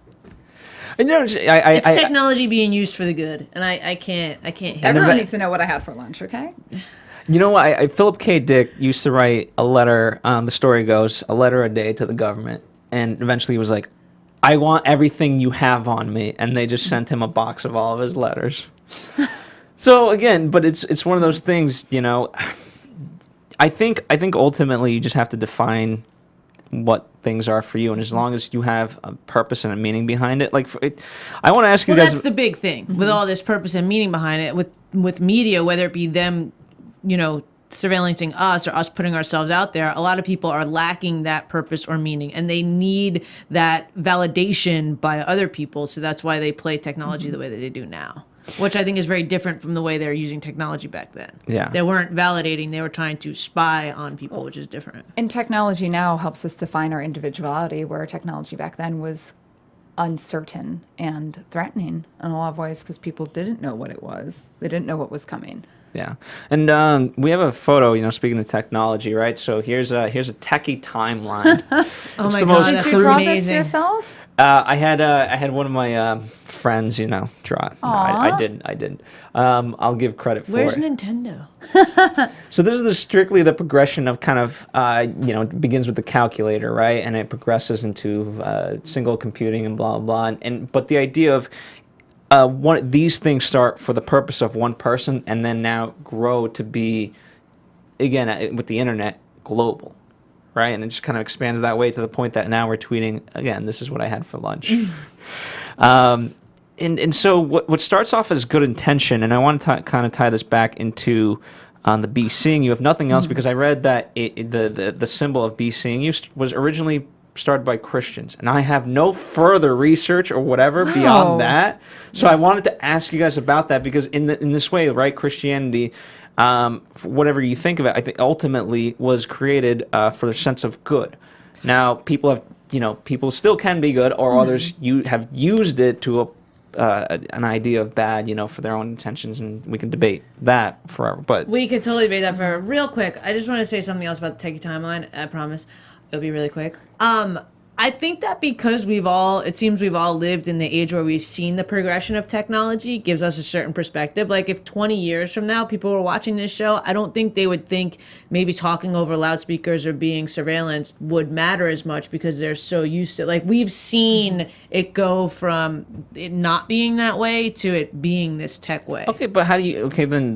And, It's technology being used for the good, and I can't handle Everyone it. needs to know what I had for lunch, okay? You know what? Philip K. Dick used to write a letter. The story goes, a letter a day to the government, and eventually he was like, "I want everything you have on me," and they just sent him a box of all of his letters. So again, but it's one of those things. I think ultimately you just have to define what things are for you, and as long as you have a purpose and a meaning behind it, I want to ask you Well, guys. that's the big thing with all this purpose and meaning behind it. With media, whether it be them, surveillancing us or us putting ourselves out there, a lot of people are lacking that purpose or meaning, and they need that validation by other people. So that's why they play technology the way that they do now, which I think is very different from the way they're using technology back then. Yeah. They weren't validating; they were trying to spy on people, which is different. And technology now helps us define our individuality, where technology back then was uncertain and threatening in a lot of ways because people didn't know what it was. They didn't know what was coming. Yeah, and we have a photo. Speaking of technology, right? So here's a techie timeline. Oh It's my the god, most- that's Did you draw this amazing. yourself? I had one of my friends, draw it. No, I didn't. I'll give credit for Where's it. Nintendo? So this is strictly the progression of kind of, it begins with the calculator, right? And it progresses into single computing and blah, blah, blah. But the idea of these things start for the purpose of one person and then now grow to be, again, with the internet, global, right? And it just kind of expands that way to the point that now we're tweeting, again, this is what I had for lunch. And so what starts off as good intention, and I want to kind of tie this back into the be seeing you, if nothing else, because I read that the symbol of be seeing you was originally started by Christians, and I have no further research or whatever beyond that. So I wanted to ask you guys about that because in this way, right, Christianity, whatever you think of it, I think ultimately was created for the sense of good. Now people still can be good, or others have used it to an idea of bad, for their own intentions, and we can debate that forever. But We could totally debate that forever. Real quick, I just want to say something else about the techie timeline. I promise it'll be really quick. I think that because it seems we've all lived in the age where we've seen the progression of technology, gives us a certain perspective. Like if 20 years from now people were watching this show, I don't think they would think maybe talking over loudspeakers or being surveillanced would matter as much because they're so used to it. Like we've seen it go from it not being that way to it being this tech way. okay, but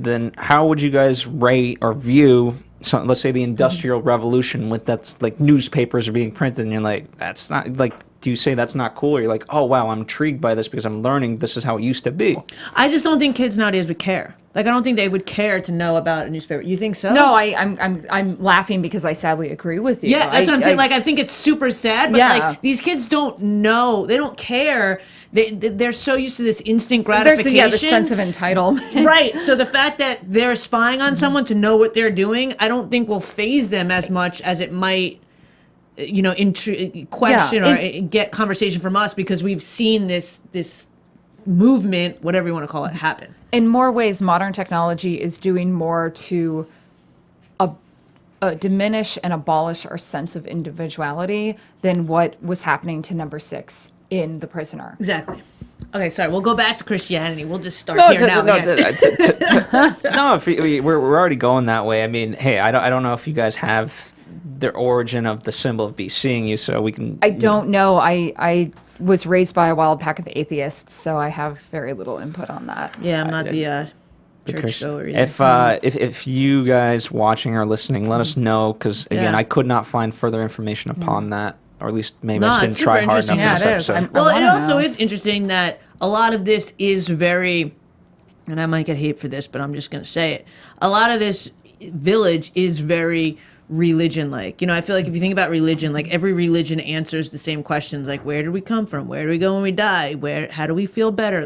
then how would you guys rate or view? So let's say the Industrial Revolution, that's like newspapers are being printed, and you're like, that's not like. Do you say that's not cool, or you're like, oh wow, I'm intrigued by this because I'm learning this is how it used to be? I just don't think kids nowadays would care. Like I don't think they would care to know about a newspaper. You think so? No, I'm laughing because I sadly agree with you. Yeah, that's what I'm saying. I think it's super sad, but like these kids don't know. They don't care. They're so used to this instant gratification. There's the sense of entitlement. Right. So the fact that they're spying on someone to know what they're doing, I don't think will faze them as much as it might, question or get conversation from us because we've seen this movement, whatever you want to call it, happen. In more ways, modern technology is doing more to diminish and abolish our sense of individuality than what was happening to number 6 in The Prisoner. Exactly. Okay, sorry. We'll go back to Christianity. We'll just start here now. No, we're already going that way. I mean, hey, I don't know if you guys have the origin of the symbol of be seeing you, so we can. I don't know. I was raised by a wild pack of atheists, so I have very little input on that. Yeah, I'm not the church goer either. If you guys watching or listening, let us know, because again, Yeah. I could not find further information upon that, or at least maybe No, I just it's didn't try super hard enough interesting. for Yeah, this it is. episode. Well, it wanna also know. is interesting that a lot of this is very, and I might get hate for this, but I'm just going to say it. A lot of this village is very religion-like. I feel like if you think about religion, like every religion answers the same questions, like where do we come from? Where do we go when we die? How do we feel better?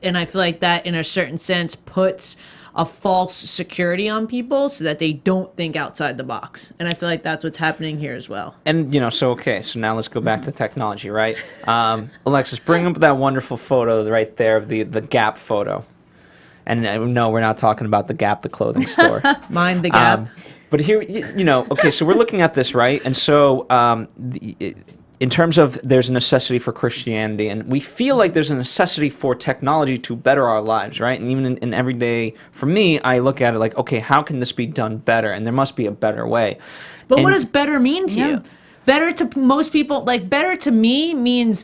And I feel like that in a certain sense puts a false security on people so that they don't think outside the box. And I feel like that's what's happening here as well. And so now let's go back to technology, right? Alexis, bring up that wonderful photo right there of the Gap photo. And no, we're not talking about the Gap, the clothing store. Mind the gap. But here, okay, so we're looking at this, right? And so in terms of there's a necessity for Christianity, and we feel like there's a necessity for technology to better our lives, right? And even in everyday, for me, I look at it like, okay, how can this be done better? And there must be a better way. But what And- does better mean to you? Better to most people, better to me means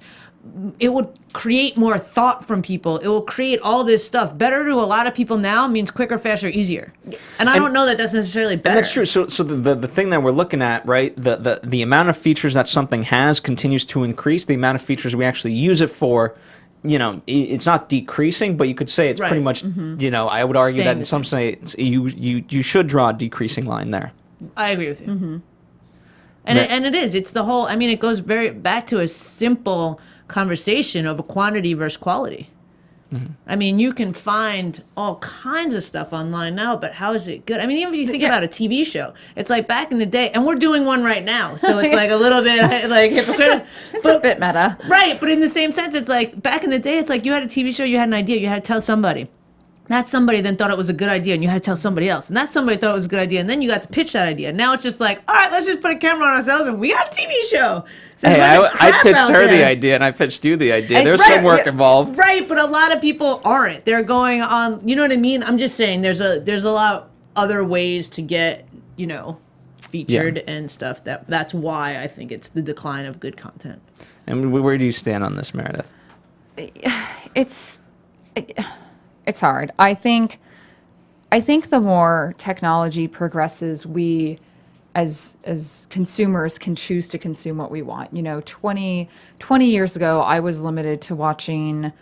it would create more thought from people. It will create all this stuff. Better to a lot of people now means quicker, faster, easier. And I don't know that that's necessarily better. And that's true. So the thing that we're looking at, right, the amount of features that something has continues to increase. The amount of features we actually use it for, it's not decreasing, but you could say it's Right. pretty much, I would argue Staying that the in some say you should draw a decreasing line there. I agree with you. And it is. It's the whole. I mean, it goes very back to a simple conversation of a quantity versus quality. I mean, you can find all kinds of stuff online now, but how is it good? I mean, even if you think about a TV show, it's like back in the day, and we're doing one right now, so it's like a little bit like hypocritical. It's a bit meta. Right, but in the same sense, it's like back in the day, it's like you had a TV show, you had an idea, you had to tell somebody. That somebody then thought it was a good idea, and you had to tell somebody else. And that somebody thought it was a good idea, and then you got to pitch that idea. Now it's just like, all right, let's just put a camera on ourselves, and we got a TV show. So Hey, there's a bunch of I crap pitched out her the there. idea, and I pitched you the idea. It's There's right, some work yeah. involved. Right, but a lot of people aren't. They're going on, you know what I mean? I'm just saying there's a lot other ways to get, featured and stuff. That's why I think it's the decline of good content. And where do you stand on this, Meredith? It's hard. I think the more technology progresses, we as consumers can choose to consume what we want. 20 years ago, I was limited to watching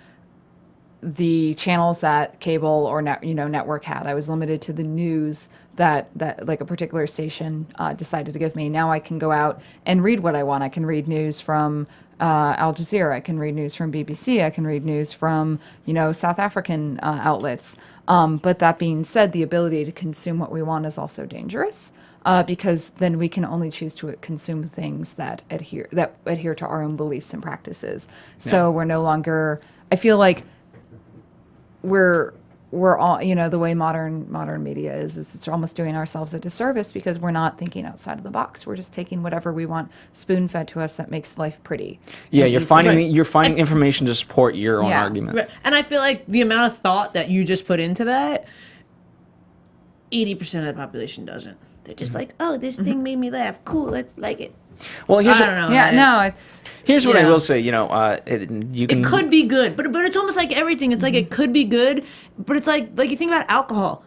the channels that cable or network had. I was limited to the news that like a particular station decided to give me. Now I can go out and read what I want. I can read news from Al Jazeera. I can read news from BBC. I can read news from South African outlets. But that being said, the ability to consume what we want is also dangerous. Because then we can only choose to consume things that adhere to our own beliefs and practices. So we're no longer. I feel like we're all the way modern media is it's almost doing ourselves a disservice because we're not thinking outside of the box. We're just taking whatever we want spoon fed to us that makes life pretty. Yeah, and you're easy. finding information to support your own Yeah. argument. Right. And I feel like the amount of thought that you just put into that, 80% of the population doesn't. They're just like, oh, this thing made me laugh. Cool, let's like it. Well, I don't know. Yeah, no, it's here's what I Yeah. will say. You can. It could be good, but it's almost like everything. It's like it could be good, but it's like you think about alcohol.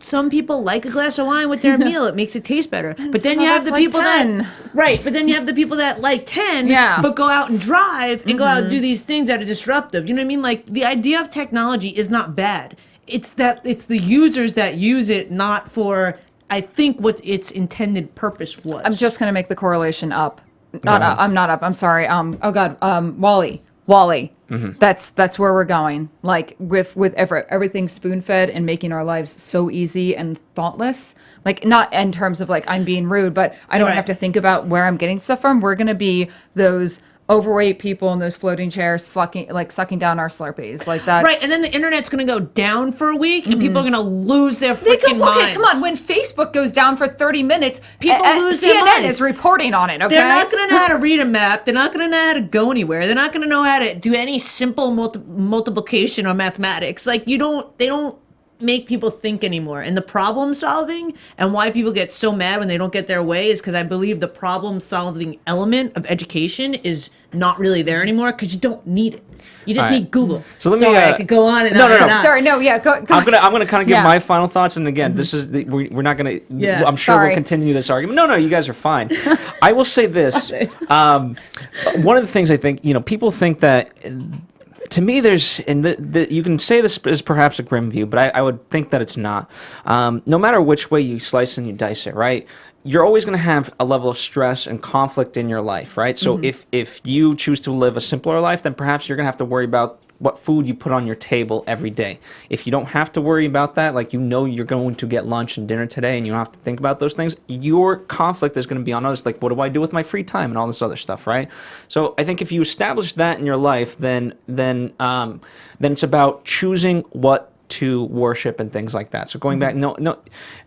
Some people like a glass of wine with their meal. It makes it taste better. But then some you of have us the like people 10. that right. But then you have the people that like 10, Yeah. but go out and drive and go out and do these things that are disruptive. You know what I mean? Like the idea of technology is not bad. It's the users that use it, not for I think what its intended purpose was. I'm just going to make the correlation up. I'm not up. I'm sorry. Oh God. Wally. That's where we're going. Like with everything spoon fed and making our lives so easy and thoughtless. Like not in terms of like I'm being rude, but I don't Right. have to think about where I'm getting stuff from. We're going to be those overweight people in those floating chairs sucking down our Slurpees. Like that. Right, and then the internet's going to go down for a week, and people are going to lose their They go, freaking minds. okay, come on. When Facebook goes down for 30 minutes, People lose their CNN minds. is reporting on it, okay? They're not going to know how to read a map. They're not going to know how to go anywhere. They're not going to know how to do any simple multiplication or mathematics. Like they don't make people think anymore. And the problem solving and why people get so mad when they don't get their way is because I believe the problem solving element of education is not really there anymore because you don't need it. You just need Google. So let me. Sorry, I could go on and on. No. Sorry, no, yeah. Go. I'm gonna kind of give my final thoughts, and again, this is we're not gonna. Yeah. I'm sure we'll continue this argument. No, you guys are fine. I will say this. One of the things I think, people think that. To me, there's, and you can say this is perhaps a grim view, but I would think that it's not. No matter which way you slice and you dice it, right? You're always going to have a level of stress and conflict in your life, right? So if you choose to live a simpler life, then perhaps you're going to have to worry about what food you put on your table every day. If you don't have to worry about that, like you're going to get lunch and dinner today and you don't have to think about those things, your conflict is going to be on others, like what do I do with my free time and all this other stuff, right? So I think if you establish that in your life, then it's about choosing what to worship and things like that. So going back, no,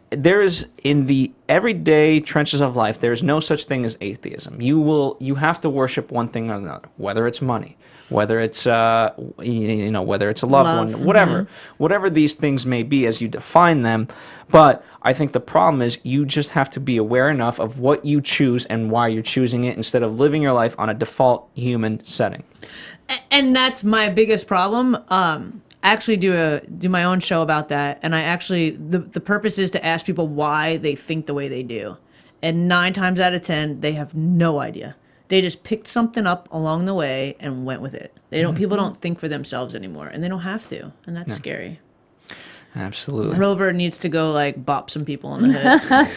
there is, in the everyday trenches of life, there is no such thing as atheism. You have to worship one thing or another, whether it's money, whether it's whether it's a loved one, whatever these things may be as you define them. But I think the problem is you just have to be aware enough of what you choose and why you're choosing it instead of living your life on a default human setting. And that's my biggest problem. I actually do my own show about that, and I actually the purpose is to ask people why they think the way they do, and 9 times out of 10 they have no idea. They just picked something up along the way and went with it. People don't think for themselves anymore, and they don't have to, and that's scary. Absolutely. Rover needs to go bop some people in the head.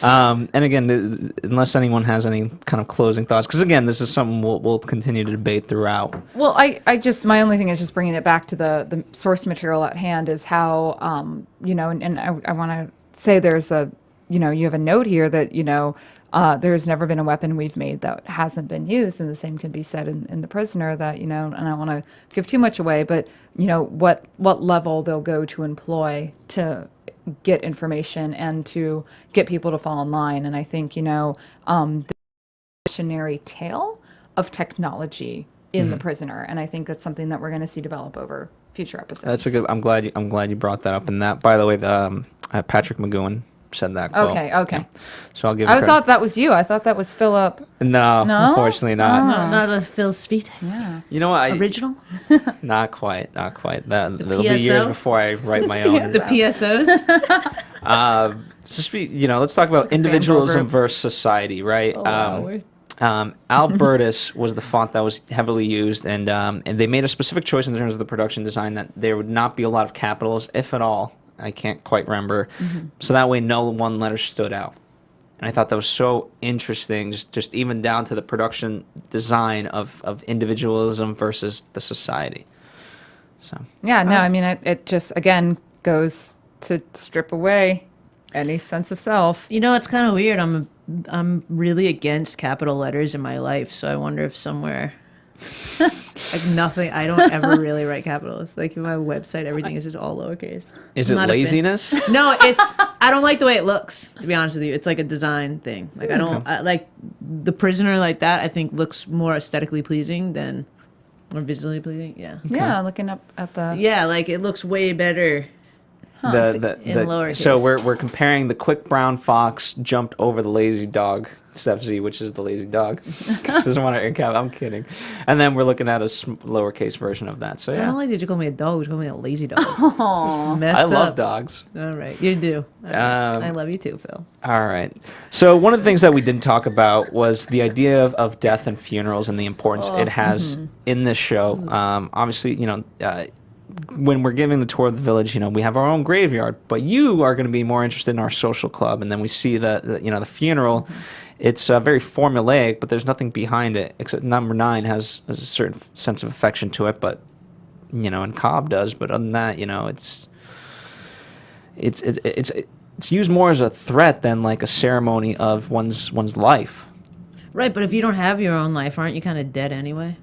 And again, unless anyone has any kind of closing thoughts, because again, this is something we'll continue to debate throughout. Well, my only thing is just bringing it back to the source material at hand is how, and I want to say there's you have a note here that, there's never been a weapon we've made that hasn't been used, and the same can be said in The Prisoner that, and I don't want to give too much away, but, what level they'll go to employ to get information and to get people to fall in line. And I think, the missionary tale of technology in The Prisoner, and I think that's something that we're going to see develop over future episodes. That's a good. I'm glad you brought that up. And that, by the way, Patrick McGoohan said that quote. Okay. Yeah. So I'll give. I thought that was you. I thought that was Philip. No, unfortunately not. No, not a Phil Svitek. Yeah. You know what? Original? Not quite. There'll be years before I write my own. The PSOs. Let's talk about individualism versus society, right? Albertus was the font that was heavily used, and they made a specific choice in terms of the production design that there would not be a lot of capitals, if at all. I can't quite remember. So that way no one letter stood out. And I thought that was so interesting, just even down to the production design of individualism versus the society. So yeah, no, I mean, it just, again, goes to strip away any sense of self. It's kind of weird. I'm really against capital letters in my life, so I wonder if somewhere... nothing. I don't ever really write capitals. In my website, everything is just all lowercase. Is it laziness? No, I don't like the way it looks, to be honest with you. It's like a design thing. I don't like The Prisoner like that. I think looks more aesthetically pleasing than or visually pleasing. Yeah. Okay. Yeah, looking up at the. Yeah, it looks way better. In lowercase. So we're comparing the quick brown fox jumped over the lazy dog, Steph Z, which is the lazy dog. Doesn't want to air cap. I'm kidding. And then we're looking at a lowercase version of that. So yeah. Not only did you call me a dog, you called me a lazy dog. I love dogs. All right, you do. I love you too, Phil. All right. So one of the things that we didn't talk about was the idea of death and funerals and the importance it has in this show. Obviously, when we're giving the tour of the village, we have our own graveyard, but you are going to be more interested in our social club. And then we see the funeral. It's very formulaic, but there's nothing behind it except number 9 has a certain sense of affection to it, but and Cobb does. But other than that, it's used more as a threat than like a ceremony of one's life. Right, but if you don't have your own life, aren't you kind of dead anyway?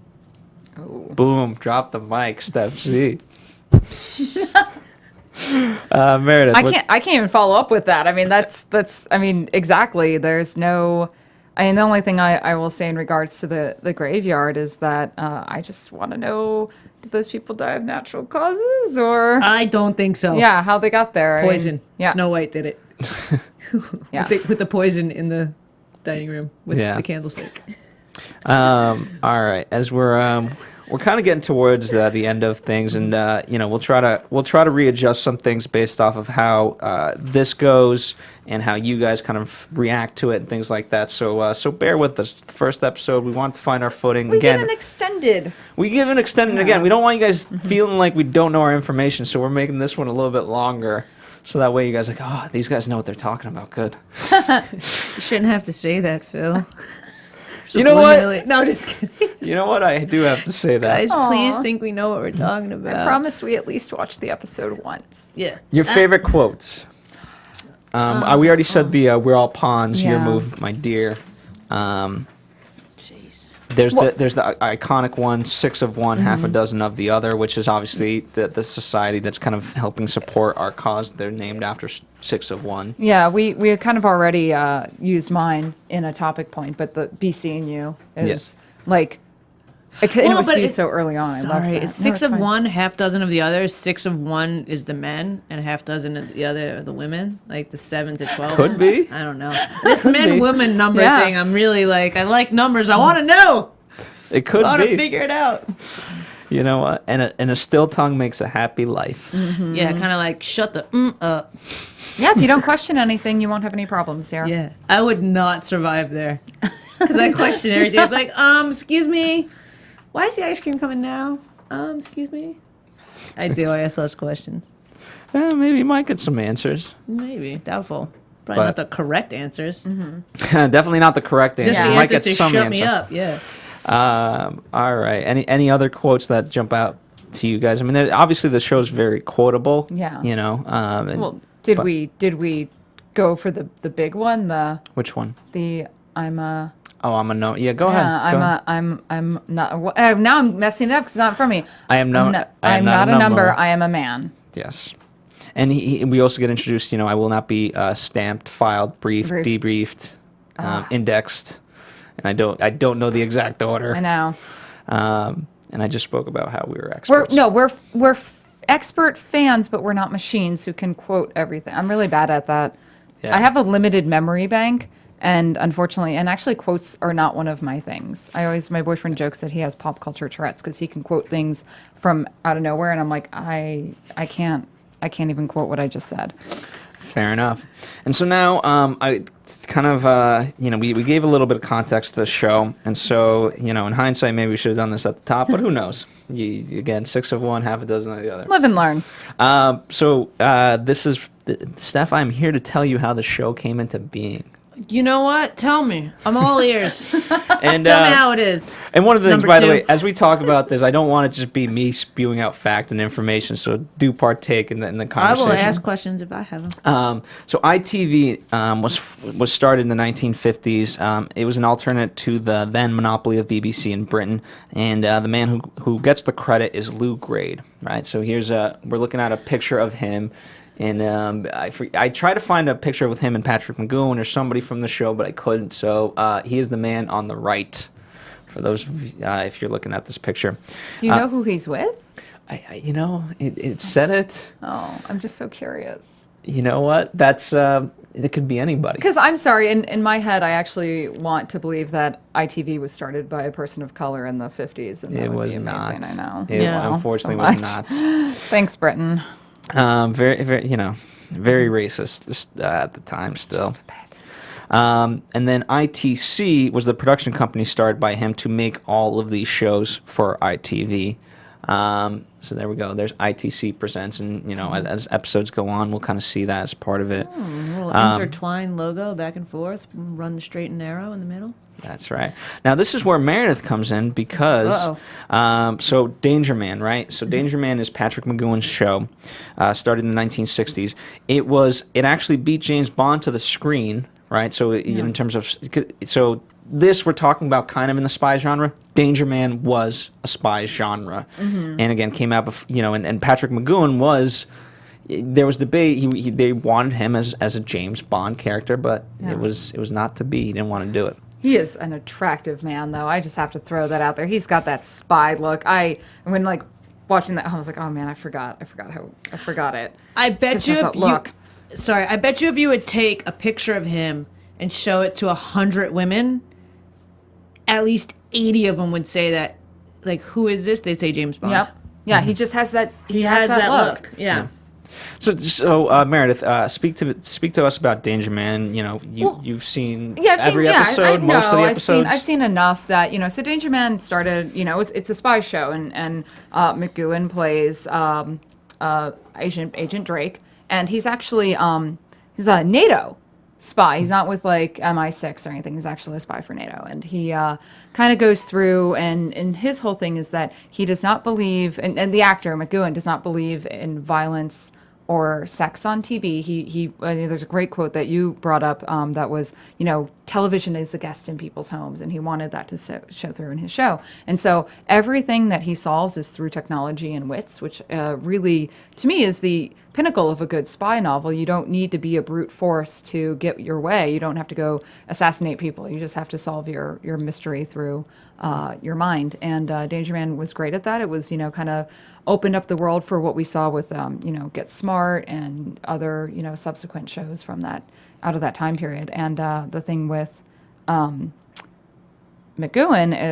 Oh. Boom! Drop the mic, Steph Z. Meredith, I can't even follow up with that. I mean, that's exactly. There's no. And the only thing I will say in regards to the graveyard is that I just want to know, did those people die of natural causes, or I don't think so. yeah, how they got there? Poison. Yeah. Snow White did it. Yeah. With the poison in the dining room with Yeah. the candlestick. All right, as we're kind of getting towards the end of things, and we'll try to readjust some things based off of how this goes and how you guys kind of react to it and things like that. So bear with us. The first episode, we want to find our footing We again. get an extended. We give an extended again. We don't want you guys feeling like we don't know our information, so we're making this one a little bit longer. So that way you guys are like, oh, these guys know what they're talking about. Good. You shouldn't have to say that, Phil. You know what? Subliminally- No, just kidding. You know what? I do have to say that. Guys, Aw. please think we know what we're talking I about. promise we at least watched the episode once. Yeah. Your favorite quotes. We already said the "We're all pawns." Your Yeah. move, my dear. Jeez. There's Well- the iconic one, 6 of one, half a dozen of the other, which is obviously the society that's kind of helping support our cause. They're named after 6 of one. Yeah, we had kind of already used mine in a topic point, but the be seeing you is Yes. like, and it Well, was but used it- so early on. I loved Sorry, that. it's No, 6 of fine. one, half dozen of the other. 6 of one is the men, and a half dozen of the other are the women. Like the 7 to 12. Could be. I don't know. This be. men-women number Yeah. thing, I'm really like, I like numbers. I want to know. It could I want to be. figure it out. You know what? And a still tongue makes a happy life. Yeah, kind of like, shut the up. Yeah, if you don't question anything, you won't have any problems here. Yeah, I would not survive there. Because I question every day. Like, excuse me, why is the ice cream coming now? Excuse me. I do. I ask those questions. Maybe you might get some answers. Maybe. Doubtful. Probably not the correct answers. Definitely not the correct answer. Just You the might answers get to some shut answer. me up. Yeah. All right. Any other quotes that jump out to you guys? I mean, obviously the show's very quotable. Yeah. You know. Well, did but- we go for the big one? Which one? I'm a. Oh, I'm a no. Yeah, go Yeah, ahead. Go ahead. I'm not. Now I'm messing it up because it's not from me. I am no. I'm not a number. I am a man. Yes. And we also get introduced. I will not be stamped, filed, briefed, debriefed, indexed, and I don't know the exact order. I know. And I just spoke about how we were experts. We're expert fans, but we're not machines who can quote everything. I'm really bad at that. Yeah. I have a limited memory bank, and unfortunately, and actually, quotes are not one of my things. My boyfriend jokes that he has pop culture Tourette's because he can quote things from out of nowhere, and I'm like, I can't even quote what I just said. Fair enough. And so now, I kind of, we gave a little bit of context to the show. And so, in hindsight, maybe we should have done this at the top, but who knows? Again, 6 of one, half a dozen of the other. Live and learn. This is, Steph, I'm here to tell you how the show came into being. You know what? Tell me. I'm all ears. And, Tell me how it is. And one of the things, Number by the 2. way, as we talk about this, I don't want it to just be me spewing out fact and information, so do partake in the I conversation. will ask questions if I have them. So ITV was started in the 1950s. It was an alternate to the then monopoly of BBC in Britain, and the man who gets the credit is Lou Grade, right? So we're looking at a picture of him, and I tried to find a picture with him and Patrick McGoohan or somebody from the show, but I couldn't. So he is the man on the right. For those of you, if you're looking at this picture, Do you know who he's with? it said it. Oh, I'm just so curious. You know what? That's it could be anybody. Because I'm sorry, in my head, I actually want to believe that ITV was started by a person of color in the 50s, and that It would was be amazing. not. I know. It Yeah. unfortunately So was much. not. Thanks, Britain. Very, very, very racist at the time still. Just a bit. And then ITC was the production company started by him to make all of these shows for ITV. So there we go. There's ITC Presents, and as episodes go on, we'll kind of see that as part of it. A little intertwined logo back and forth. Run the straight and narrow in the middle. That's right. Now this is where Meredith comes in because so Danger Man, right? So Danger Man is Patrick McGoohan's show, started in the 1960s. It actually beat James Bond to the screen, right? So in terms of this, we're talking about kind of in the spy genre. Danger Man was a spy genre, and again came out, and Patrick McGoohan was. There was debate. They wanted him as a James Bond character, but it was not to be. He didn't want to do it. He is an attractive man, though. I just have to throw that out there. He's got that spy look. When like watching that, I was like, oh man, I forgot it. I bet you if look. I bet you if you would take a picture of him and show it to 100 women, at least 80 of them would say that, like, who is this? They'd say James Bond. Yep. Yeah, he just has that. He has that look. Yeah. So Meredith, speak to us about Danger Man. You know, you've seen every episode, most of the episodes. I've seen enough that, you know. So Danger Man started, you know, it's a spy show, and McGoohan plays Agent Drake, and he's actually he's a NATO spy. He's not with like MI6 or anything. He's actually a spy for NATO, and he kind of goes through, and his whole thing is that he does not believe, and the actor McGoohan does not believe in violence or sex on TV. There's a great quote that you brought up that was, you know, television is a guest in people's homes, and he wanted that to show through in his show. And so everything that he solves is through technology and wits, which really, to me, is the pinnacle of a good spy novel. You don't need to be a brute force to get your way. You don't have to go assassinate people. You just have to solve your mystery through your mind. And Danger Man was great at that. It was, you know, kind of opened up the world for what we saw with, you know, Get Smart and other, you know, subsequent shows from that, out of that time period. And the thing with McGoohan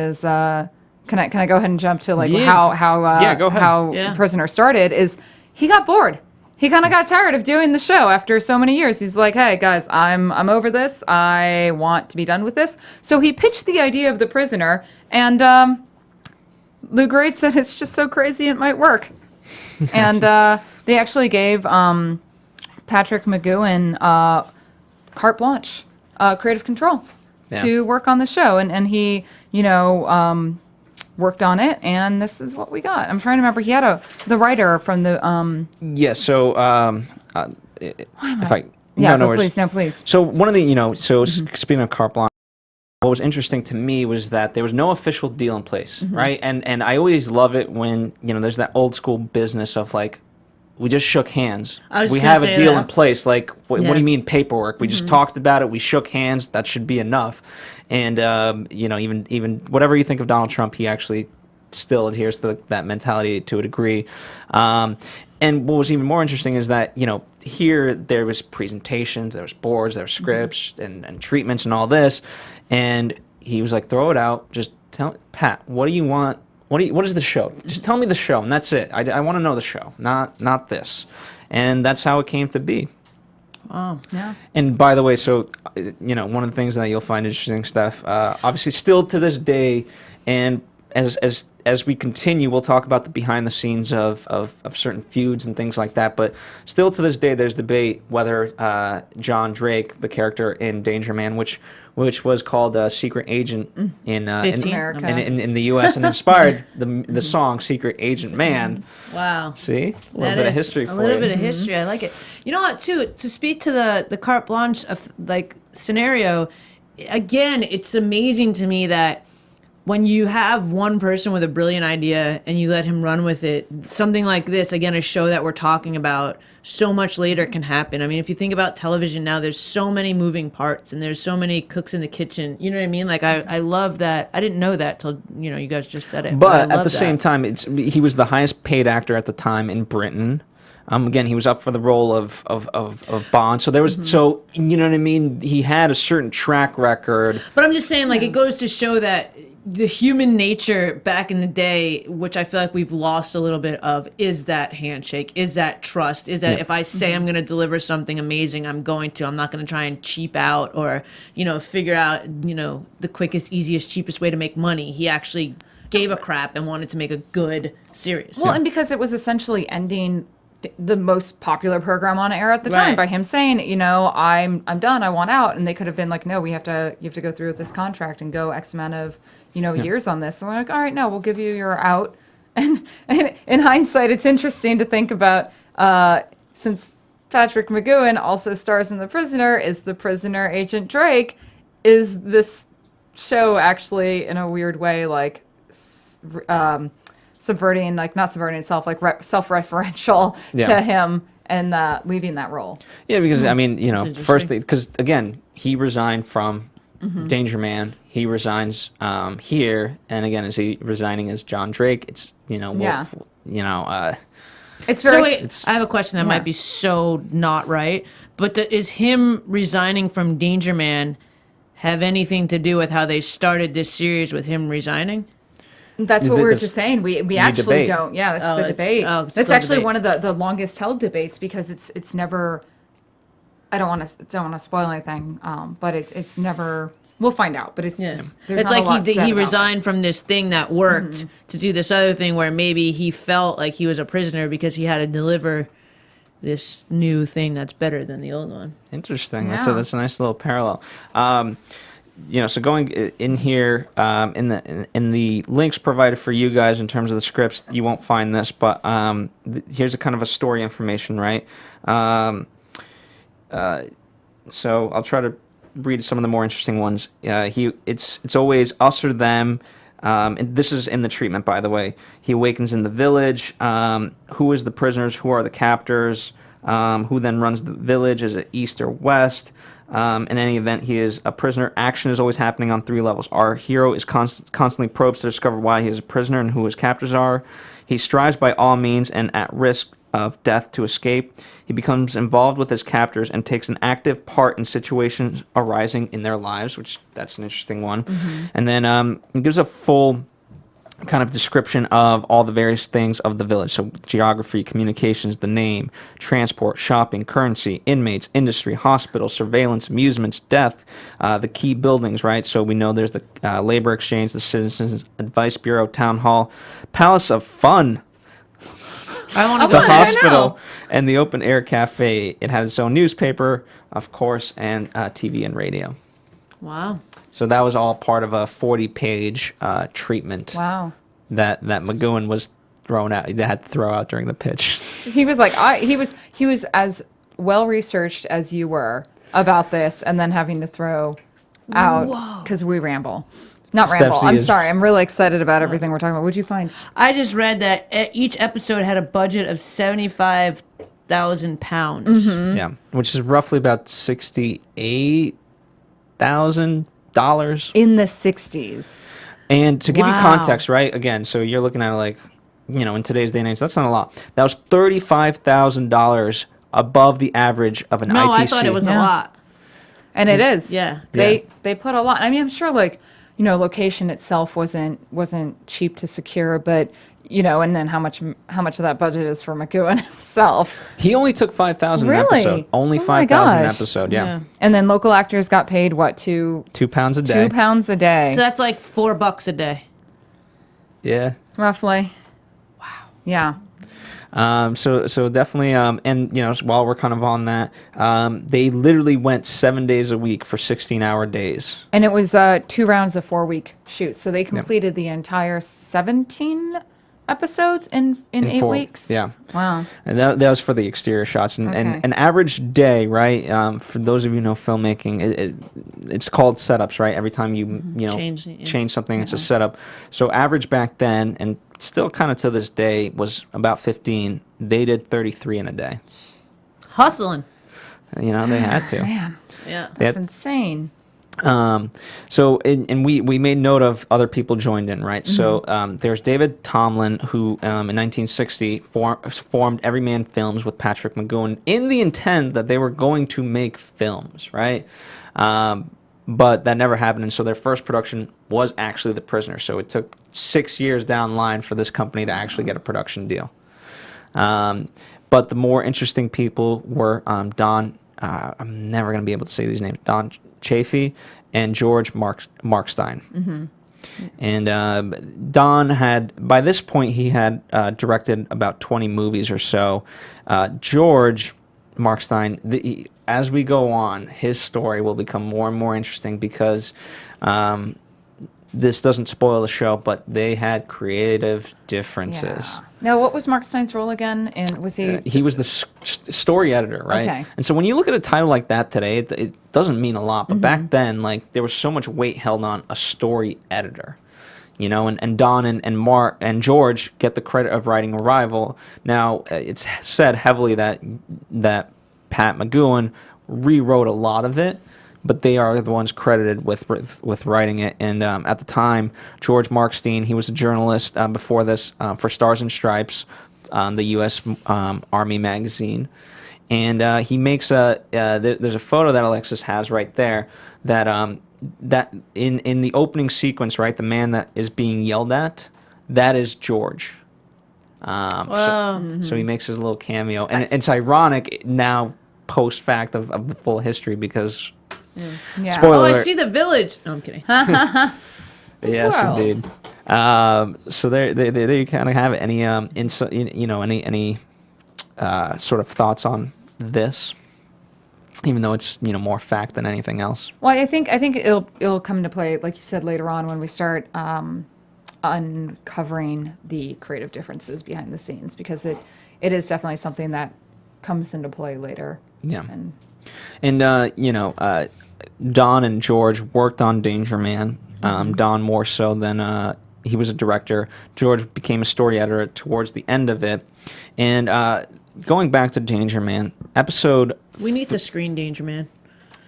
is, can I go ahead and jump to like how Prisoner started? Is he got bored. He kind of got tired of doing the show after so many years. He's like, hey, guys, I'm over this. I want to be done with this. So he pitched the idea of The Prisoner, and Lou Grade said it's just so crazy it might work. And they actually gave Patrick McGoohan carte blanche, creative control to work on the show. And he, you know, worked on it, and this is what we got. I'm trying to remember. He had the writer from the please. So one of the speaking of carte blanche, what was interesting to me was that there was no official deal in place, right? And I always love it when, you know, there's that old school business of like, we just shook hands. We have a deal in place. Like, what do you mean paperwork? We just talked about it. We shook hands. That should be enough. And you know, even whatever you think of Donald Trump, he actually still adheres to that mentality to a degree. And what was even more interesting is that, you know, here there was presentations, there was boards, there were scripts and treatments and all this, and he was like, throw it out. Just tell Pat, what do you want? What is the show? Just tell me the show, and that's it. I want to know the show, not this. And that's how it came to be. Oh, yeah. And by the way, so, you know, one of the things that you'll find interesting stuff, obviously still to this day, and as we continue, we'll talk about the behind the scenes of certain feuds and things like that, but still to this day, there's debate whether John Drake, the character in Danger Man, which was called Secret Agent in the U.S. and inspired the song Secret Agent Man. Wow. See? A little bit of history for you. A little bit of history. I like it. You know what, too? To speak to the carte blanche like scenario, again, it's amazing to me that when you have one person with a brilliant idea and you let him run with it, something like this, again, a show that we're talking about, so much later can happen. I mean, if you think about television now, there's so many moving parts and there's so many cooks in the kitchen. You know what I mean? Like, I love that. I didn't know that till, you know, you guys just said it. But at the same time, he was the highest paid actor at the time in Britain. Again, he was up for the role of Bond. So there was, so, you know what I mean? He had a certain track record. But I'm just saying, like, it goes to show that the human nature back in the day, which I feel like we've lost a little bit of, is that handshake, is that trust, is that if I say I'm going to deliver something amazing, I'm going to. I'm not going to try and cheap out or, you know, figure out, you know, the quickest, easiest, cheapest way to make money. He actually gave a crap and wanted to make a good series. Well, and because it was essentially ending the most popular program on air at the time by him saying, you know, I'm done, I want out, and they could have been like, no, you have to go through with this contract and go X amount of, you know, years on this. And we're like, all right, no, we'll give you your out. And in hindsight, it's interesting to think about, since Patrick McGoohan also stars in The Prisoner, is The Prisoner Agent Drake, is this show actually, in a weird way, like, subverting, like, not subverting itself, like self-referential to him and leaving that role. Yeah, because, I mean, you know, firstly, because, again, he resigned from Danger Man, he resigns here, and again, is he resigning as John Drake? It's It's So very. wait, I have a question that might be so not right, but is him resigning from Danger Man have anything to do with how they started this series with him resigning? That's what we were just saying. We actually debate. don't. Yeah, that's the debate. it's That's still actually debate. one of the longest held debates because it's never. I don't want to spoil anything, but it's never. We'll find out, but it's there's It's not a lot like said he about it. resigned from this thing that worked to do this other thing where maybe he felt like he was a prisoner because he had to deliver this new thing that's better than the old one. Interesting. Yeah. That's a nice little parallel. So going in here in the links provided for you guys in terms of the scripts, you won't find this, but here's a kind of a story information, right? So I'll try to read some of the more interesting ones. It's always us or them. And this is in the treatment, by the way. He awakens in the village. Who is the prisoners? Who are the captors? Who then runs the village? Is it east or west? In any event, he is a prisoner. Action is always happening on 3 levels. Our hero is constantly probes to discover why he is a prisoner and who his captors are. He strives by all means and at risk of death to escape. He becomes involved with his captors and takes an active part in situations arising in their lives, which that's an interesting one. And then he gives a full kind of description of all the various things of the village. So geography, communications, the name, transport, shopping, currency, inmates, industry, hospital, surveillance, amusements, death, the key buildings, right? So we know there's the labor exchange, the Citizens Advice Bureau, town hall, Palace of Fun, I want to the go. I know. hospital, and the open air cafe. It has its own newspaper, of course, and TV and radio. Wow. So that was all part of a 40-page treatment Wow. that McGoohan was thrown out. They had to throw out during the pitch. He was like he was as well researched as you were about this, and then having to throw out because we ramble. Not ramble. Steph, I'm is- sorry. I'm really excited about everything we're talking about. What'd you find? I just read that each episode had a budget of £75,000. Yeah, which is roughly about $68,000. In the 60s. And to give you Wow. context, right? Again, so you're looking at it like, in today's day and age, that's not a lot. That was $35,000 above the average of an No, ITC. I thought it was a Yeah. lot. And it is. Yeah. They put a lot. I mean, I'm sure location itself wasn't cheap to secure, but and then how much of that budget is for McGoohan himself. He only took 5,000 an Really? episode. Only Oh my 5,000 an gosh. episode. Yeah. And then local actors got paid what, £2 a day. £2 a day. So that's like $4 a day. Yeah. roughly. Wow. Yeah. So definitely, and while we're kind of on that, they literally went 7 days a week for 16-hour days. And it was 2 rounds of 4-week shoots. So they completed the entire 17 episodes in 8 weeks. Yeah. Wow. And that was for the exterior shots. And Okay. an average day, right? For those of you who know filmmaking, it's called setups, right? Every time you change something, it's a setup. So average back then, and still kind of to this day, was about 15. They did 33 in a day. Hustling. They had to. Man, Yeah. that's insane. So we made note of other people joined in, right? So there's David Tomlin, who in 1960 formed Everyman Films with Patrick McGoohan in the intent that they were going to make films, right? But that never happened, and so their first production was actually The Prisoner. So it took 6 years down the line for this company to actually get a production deal. But the more interesting people were Don. I'm never going to be able to say these names. Don Chaffee and George Markstein. And Don had, by this point, he had directed about 20 movies or so. George Markstein, as we go on, his story will become more and more interesting because this doesn't spoil the show, but they had creative differences. Yeah. Now, what was Mark Stein's role again? And was he? He was the story editor, right? Okay. And so when you look at a title like that today, it doesn't mean a lot. But back then, there was so much weight held on a story editor. And Don and Mark and George get the credit of writing Arrival. Now, it's said heavily that Pat McGoohan rewrote a lot of it but they are the ones credited with writing it. And at the time, George Markstein, he was a journalist before this for Stars and Stripes, the U.S. Army magazine. And he makes there's a photo that Alexis has right there that that in the opening sequence, right, the man that is being yelled at, that is George. So he makes his little cameo, and it's ironic now post fact of the full history because spoiler Oh, I alert. see the village. No, I'm kidding. Yes, world. indeed. So there you kind of have it. Any any sort of thoughts on this, even though it's more fact than anything else. Well, I think it'll come into play, like you said, later on when we start uncovering the creative differences behind the scenes, because it is definitely something that comes into play later. Yeah. And And Don and George worked on Danger Man. Don more so than he was a director. George became a story editor towards the end of it. And going back to Danger Man, episode We need to screen Danger Man.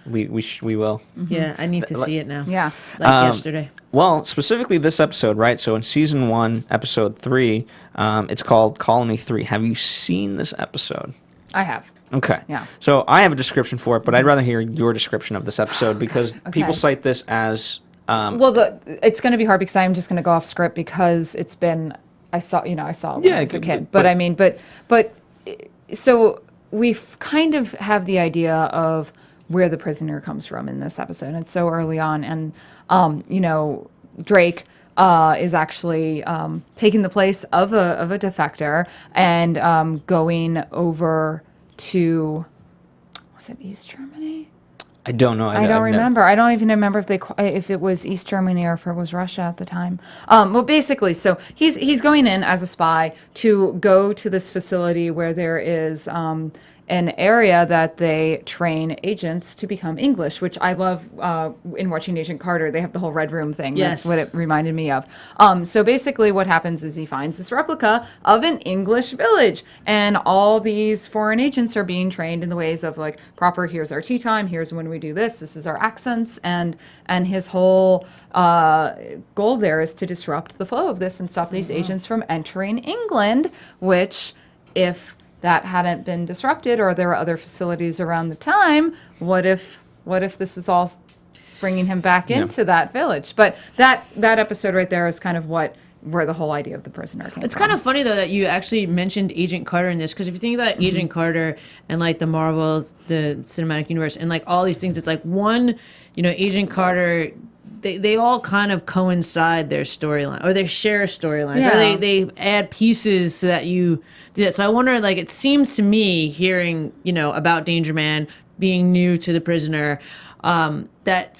we will. Yeah, I need to see it now. yeah, Like yesterday. Well, specifically this episode, right? So in season 1, episode 3, it's called Colony 3. Have you seen this episode? I have. Okay. Yeah. So I have a description for it, but I'd rather hear your description of this episode because people Okay. cite this as Well, it's going to be hard because I'm just going to go off script because it's been I saw it when Yeah, I was a good, kid. but- But I mean, but so we kind of have the idea of where the prisoner comes from in this episode. It's so early on, and Drake is actually taking the place of a defector and going over to, was it East Germany? I don't know. I don't remember. I don't even remember if it was East Germany or if it was Russia at the time. Well, basically, so he's going in as a spy to go to this facility where there is an area that they train agents to become English, which I love in watching Agent Carter. They have the whole Red Room thing. Yes. That's what it reminded me of. So basically what happens is he finds this replica of an English village, and all these foreign agents are being trained in the ways of like proper, here's our tea time, here's when we do this is our accents, and his whole goal there is to disrupt the flow of this and stop these agents from entering England, which if that hadn't been disrupted or there were other facilities around the time, what if this is all bringing him back into that village? But that episode right there is kind of where the whole idea of the prisoner came It's from. kind of funny though that you actually mentioned Agent Carter in this, because if you think about Agent Carter and like the Marvels, the cinematic universe, and like all these things, it's like one, Agent Carter. They all kind of coincide their storyline, or they share storylines, Yeah. or they add pieces so that you do that. So I wonder, like, it seems to me hearing about Danger Man being new to the prisoner, that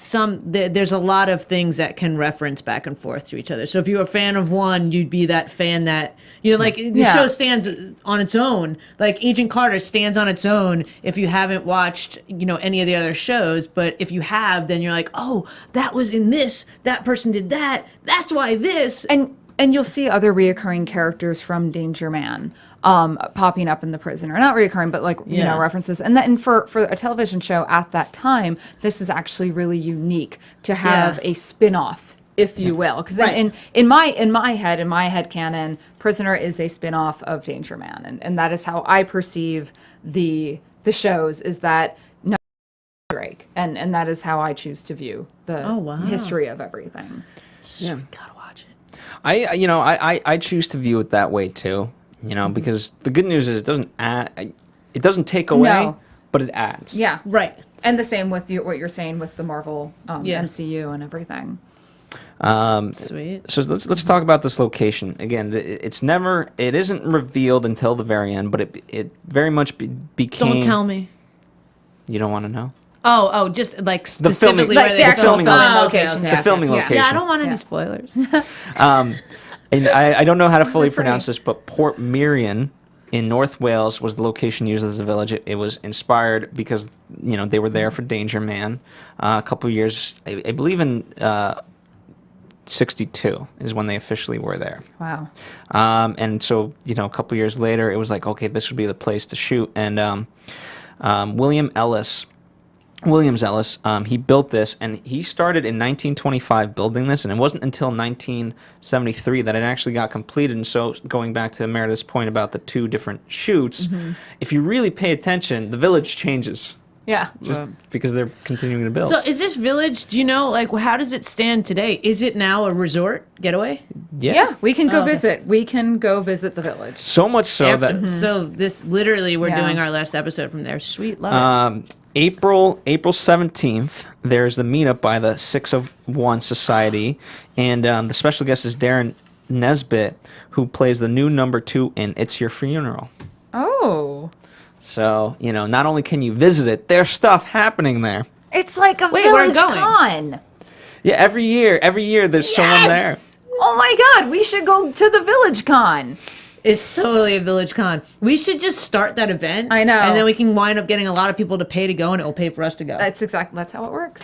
there's a lot of things that can reference back and forth to each other. So if you're a fan of one, you'd be that fan that like the Yeah. show stands on its own. Like Agent Carter stands on its own if you haven't watched any of the other shows. But if you have, then you're like, oh, that was in this. That person did that. That's why this. And you'll see other reoccurring characters from Danger Man popping up in The Prisoner. Not reoccurring, but like, Yeah. references. And for a television show at that time, this is actually really unique to have Yeah. a spin-off, if you will. Because Right. in my head canon, Prisoner is a spin-off of Danger Man. And that is how I perceive the shows, is that no Drake. And that is how I choose to view the Oh, wow. history of everything. Yeah. Gotta watch it. I choose to view it that way too. Because the good news is it doesn't add, it doesn't take away, No. but it adds. Yeah. Right. And the same with what you're saying with the Marvel Yeah. MCU and everything. Sweet. So let's talk about this location again. It isn't revealed until the very end, but it very much became. Don't tell me. You don't want to know. Oh, just like filming- specifically like where the they actual filming location, okay, yeah. The filming Yeah. location. Yeah, I don't want any Yeah. spoilers. And I don't know how to fully Spoiler-free. pronounce this, but Port Merion in North Wales was the location used as a village. It was inspired because they were there for Danger Man. A couple of years, I believe in 62 is when they officially were there. Wow. And so a couple of years later, it was like, okay, this would be the place to shoot. And William Ellis, William Ellis, he built this, and he started in 1925 building this, and it wasn't until 1973 that it actually got completed. And so, going back to Meredith's point about the two different shoots, if you really pay attention, the village changes. Yeah. Just because they're continuing to build. So is this village, do you know, like, how does it stand today? Is it now a resort getaway? Yeah, we can go visit. We can go visit the village. So much so that... So this, literally, we're doing our last episode from there. Sweet, love it. April 17th, there's the meetup by the 6 of 1 Society, and the special guest is Darren Nesbitt, who plays the new number 2 in It's Your Funeral. Oh. So, not only can you visit it, there's stuff happening there. It's like a Wait, where village going? con. Yeah, every year there's someone there. Oh my God, we should go to the village con. It's totally a village con. We should just start that event. I know. And then we can wind up getting a lot of people to pay to go, and it will pay for us to go. That's how it works.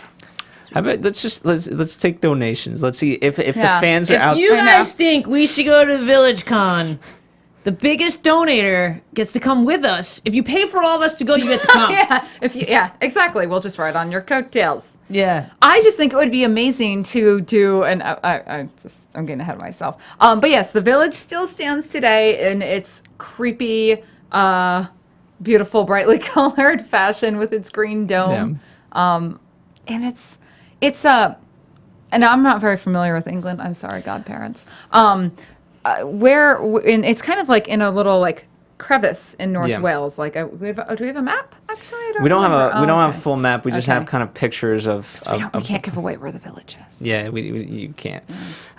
I bet let's take donations. Let's see if the fans are If out. you I know. guys think we should go to the village con, the biggest donator gets to come with us. If you pay for all of us to go, you get to come. Yeah, exactly. We'll just ride on your coattails. Yeah. I just think it would be amazing to do, and I'm getting ahead of myself. But yes, the village still stands today in its creepy, beautiful, brightly colored fashion with its green dome. And and I'm not very familiar with England. I'm sorry, godparents. It's kind of like in a little like crevice in North Wales. Like, do we have a map? Actually, I don't We don't remember. have a full map. We just have kind of pictures of. We can't give away where the village is. Yeah, you can't.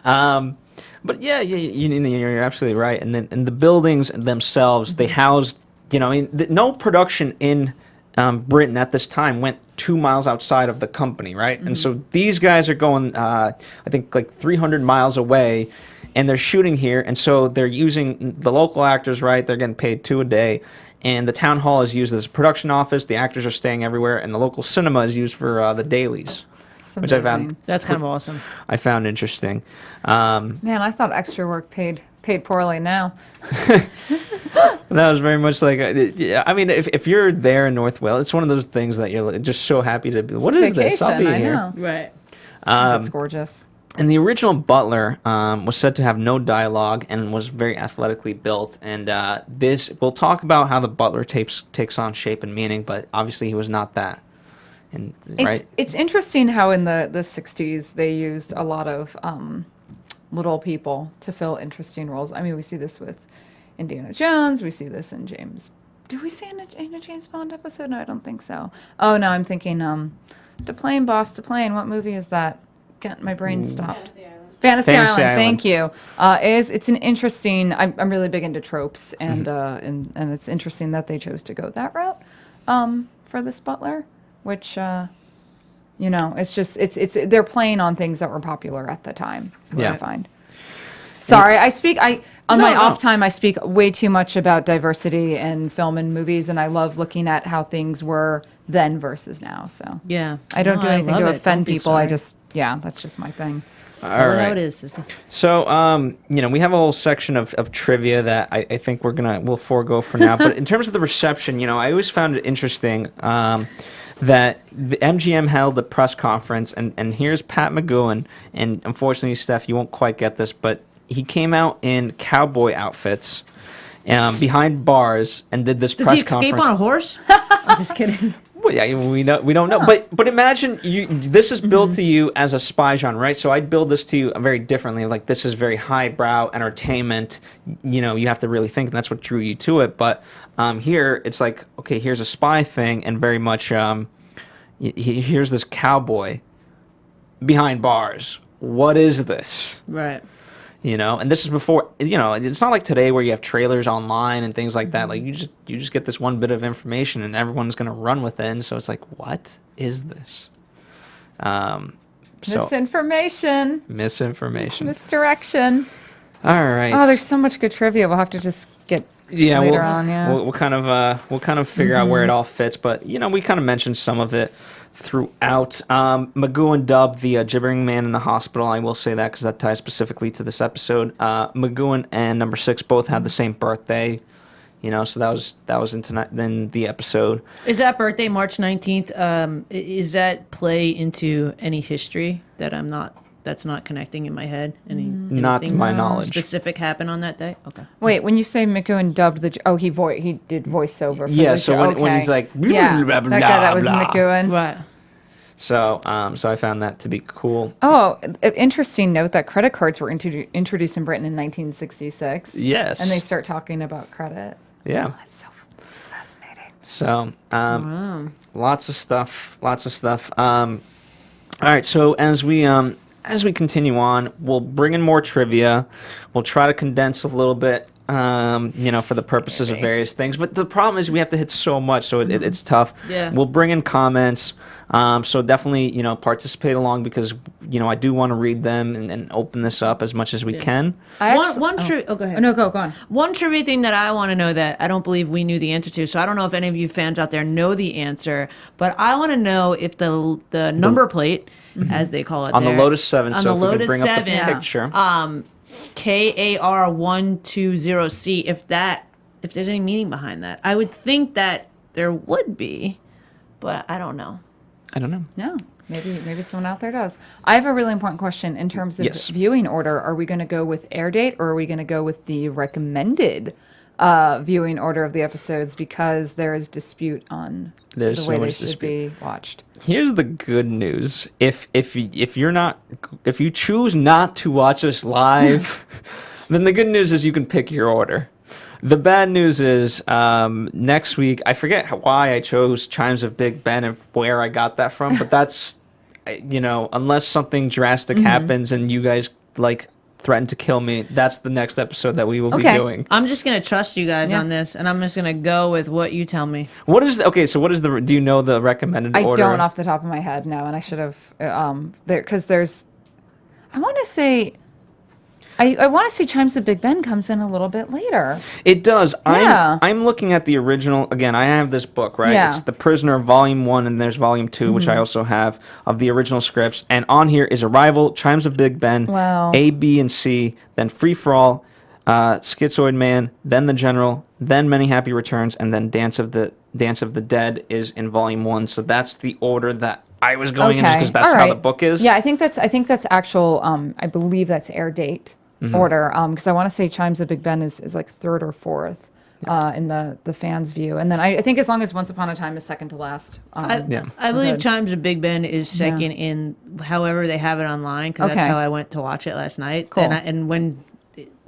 But you're absolutely right. And then the buildings themselves, they housed. No production in Britain at this time went 2 miles outside of the company, right? And so these guys are going, I think, like 300 miles away, and they're shooting here. And so they're using the local actors, right? They're getting paid $2 a day. And the town hall is used as a production office. The actors are staying everywhere, and the local cinema is used for the dailies, which I found That's kind of awesome. I found interesting. Man, I thought extra work paid poorly now. That was very much like, I mean, if you're there in North Wales, it's one of those things that you're just so happy to be. What is this? I'll be I here. know. Right. It's gorgeous. And the original Butler was said to have no dialogue and was very athletically built. And we'll talk about how the Butler takes on shape and meaning, but obviously he was not that. And right? It's interesting how in the 60s they used a lot of little people to fill interesting roles. I mean, we see this with Indiana Jones. We see this in James. Did we see in a James Bond episode? No, I don't think so. Oh no, I'm thinking DePlane, Boss DePlane. What movie is that? Get my brain stopped. Fantasy Island. Thank you. It's an interesting. I'm really big into tropes, and and it's interesting that they chose to go that route for this Butler, which it's just it's they're playing on things that were popular at the time. I find. Sorry, my off time I speak way too much about diversity in film and movies, and I love looking at how things were then versus now. So Yeah. I don't do anything to offend people. I That's just my thing. All Tell it right. how it is, sister. So, we have a whole section of trivia that I think we'll forego for now. But in terms of the reception, I always found it interesting that the MGM held a press conference, and here's Pat McGoohan, and unfortunately, Steph, you won't quite get this, but he came out in cowboy outfits behind bars and did this Does press he escape conference. on a horse? I'm just kidding. Well, yeah, we don't know, but imagine this is billed to you as a spy genre, right? So I'd build this to you very differently. Like, this is very highbrow entertainment. You have to really think, and that's what drew you to it. But here, it's like, okay, here's a spy thing, and very much here's this cowboy behind bars. What is this? Right. And this is before, it's not like today where you have trailers online and things like that. Like, you just get this one bit of information and everyone's going to run with it. And so it's like, what is this? Misinformation. Misdirection. All right. Oh, there's so much good trivia. We'll have to just get later on. Yeah. We'll kind of figure out where it all fits. But, we kind of mentioned some of it throughout. McGoohan dubbed the gibbering man in the hospital. I will say that because that ties specifically to this episode. McGoohan and number 6 both had the same birthday. So that was in tonight. Then the episode. Is that birthday March 19th? Is that play into any history that's not connecting in my head? Not to my knowledge. Specific happened on that day? Okay. Wait, when you say McGoohan dubbed he did voiceover for Yeah, the so show. when he's like, yeah, blah, blah, that guy, that was blah. McGoohan. Right. So I found that to be cool. Oh, an interesting note that credit cards were introduced in Britain in 1966. Yes. And they start talking about credit. Yeah. That's fascinating. So lots of stuff. All right, so as we continue on, we'll bring in more trivia. We'll try to condense a little bit, for the purposes of various things. But the problem is we have to hit so much, so it's tough. Yeah. We'll bring in comments. So definitely, participate along because, I do want to read them and open this up as much as we can. Go ahead. No, go on. One trivia thing that I want to know that I don't believe we knew the answer to, so I don't know if any of you fans out there know the answer, but I want to know if the number plate, as they call it On there, the Lotus 7, on so the if we Lotus could bring 7, up the picture. KAR120C, if there's any meaning behind that. I would think that there would be, but I don't know. I don't know. No, maybe someone out there does. I have a really important question in terms of Yes. viewing order. Are we going to go with air date or are we going to go with the recommended viewing order of the episodes because there is dispute on There's the so way they much should dispute. be watched? Here's the good news. If you choose not to watch us live, then the good news is you can pick your order. The bad news is next week, I forget why I chose Chimes of Big Ben and where I got that from, but that's, unless something drastic happens and you guys threaten to kill me, that's the next episode that we will be doing. I'm just going to trust you guys on this, and I'm just going to go with what you tell me. Do you know the recommended order? I don't off the top of my head, no, and I should have, because there's, I want to say Chimes of Big Ben comes in a little bit later. It does. Yeah. I'm looking at the original. Again, I have this book, right? Yeah. It's The Prisoner, Volume 1, and there's Volume 2, which I also have, of the original scripts. And on here is Arrival, Chimes of Big Ben, Wow. A, B, and C, then Free For All, Schizoid Man, then The General, then Many Happy Returns, and then Dance of the Dead is in Volume 1. So that's the order that I was going in just because that's how the book is. Yeah, I think that's actual. I believe that's air date order. Because I want to say Chimes of Big Ben is like third or fourth in the fans' view, and then I think as long as Once Upon a Time is second to last. I believe Chimes of Big Ben is second in however they have it online because that's how I went to watch it last night. Cool. And when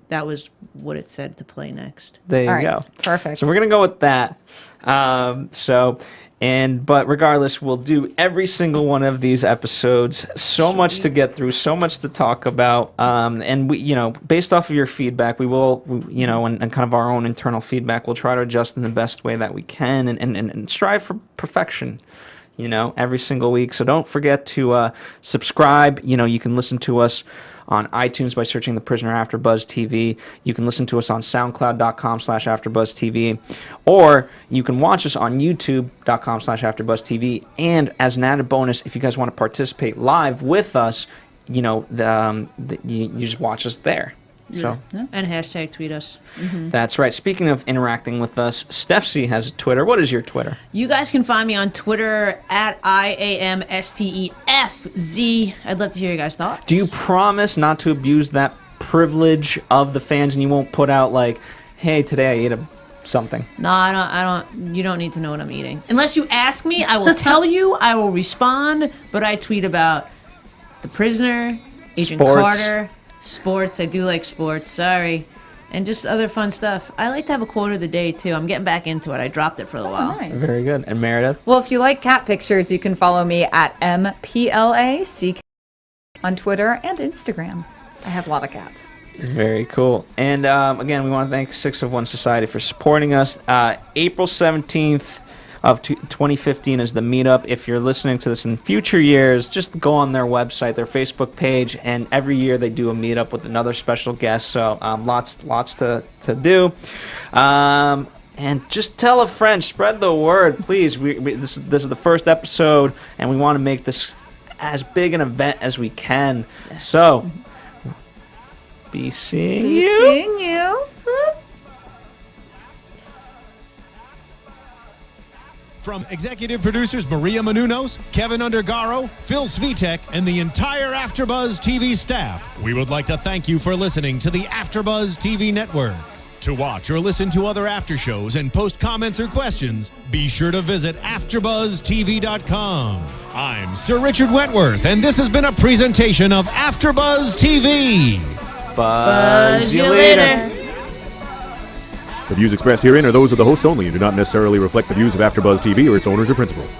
that was what it said to play next. There you All right, go. perfect. So we're gonna go with that. But regardless, we'll do every single one of these episodes. So much to get through, so much to talk about. And we, based off of your feedback, and kind of our own internal feedback, we'll try to adjust in the best way that we can and strive for perfection. Every single week. So don't forget to subscribe. You can listen to us on iTunes by searching The Prisoner AfterBuzz TV. You can listen to us on SoundCloud.com/AfterBuzzTV, or you can watch us on YouTube.com/AfterBuzzTV. And as an added bonus, if you guys want to participate live with us, you just watch us there. So And hashtag tweet us. That's right. Speaking of interacting with us, Steph C has a Twitter. What is your Twitter? You guys can find me on Twitter at IAMSTEFZ. I'd love to hear your guys' thoughts. Do you promise not to abuse that privilege of the fans and you won't put out hey, today I ate something? No, I don't. You don't need to know what I'm eating. Unless you ask me, I will tell you, I will respond, but I tweet about The Prisoner, Agent Sports. Carter, sports. I do like sports. Sorry. And just other fun stuff. I like to have a quote of the day, too. I'm getting back into it. I dropped it for a while. Nice. Very good. And Meredith? Well, if you like cat pictures, you can follow me at MPLACK on Twitter and Instagram. I have a lot of cats. Very cool. And again, we want to thank 6 of 1 Society for supporting us. April 17th of 2015 is the meetup. If you're listening to this in future years, just go on their website, their Facebook page, and every year they do a meetup with another special guest. So lots to do. And just tell a friend, spread the word, please. This is the first episode, and we want to make this as big an event as we can. Yes. So, be seeing you. From executive producers Maria Menounos, Kevin Undergaro, Phil Svitek, and the entire AfterBuzz TV staff, we would like to thank you for listening to the AfterBuzz TV network. To watch or listen to other after shows and post comments or questions, be sure to visit AfterBuzzTV.com. I'm Sir Richard Wentworth, and this has been a presentation of AfterBuzz TV. Buzz you later. The views expressed herein are those of the hosts only and do not necessarily reflect the views of AfterBuzz TV or its owners or principals.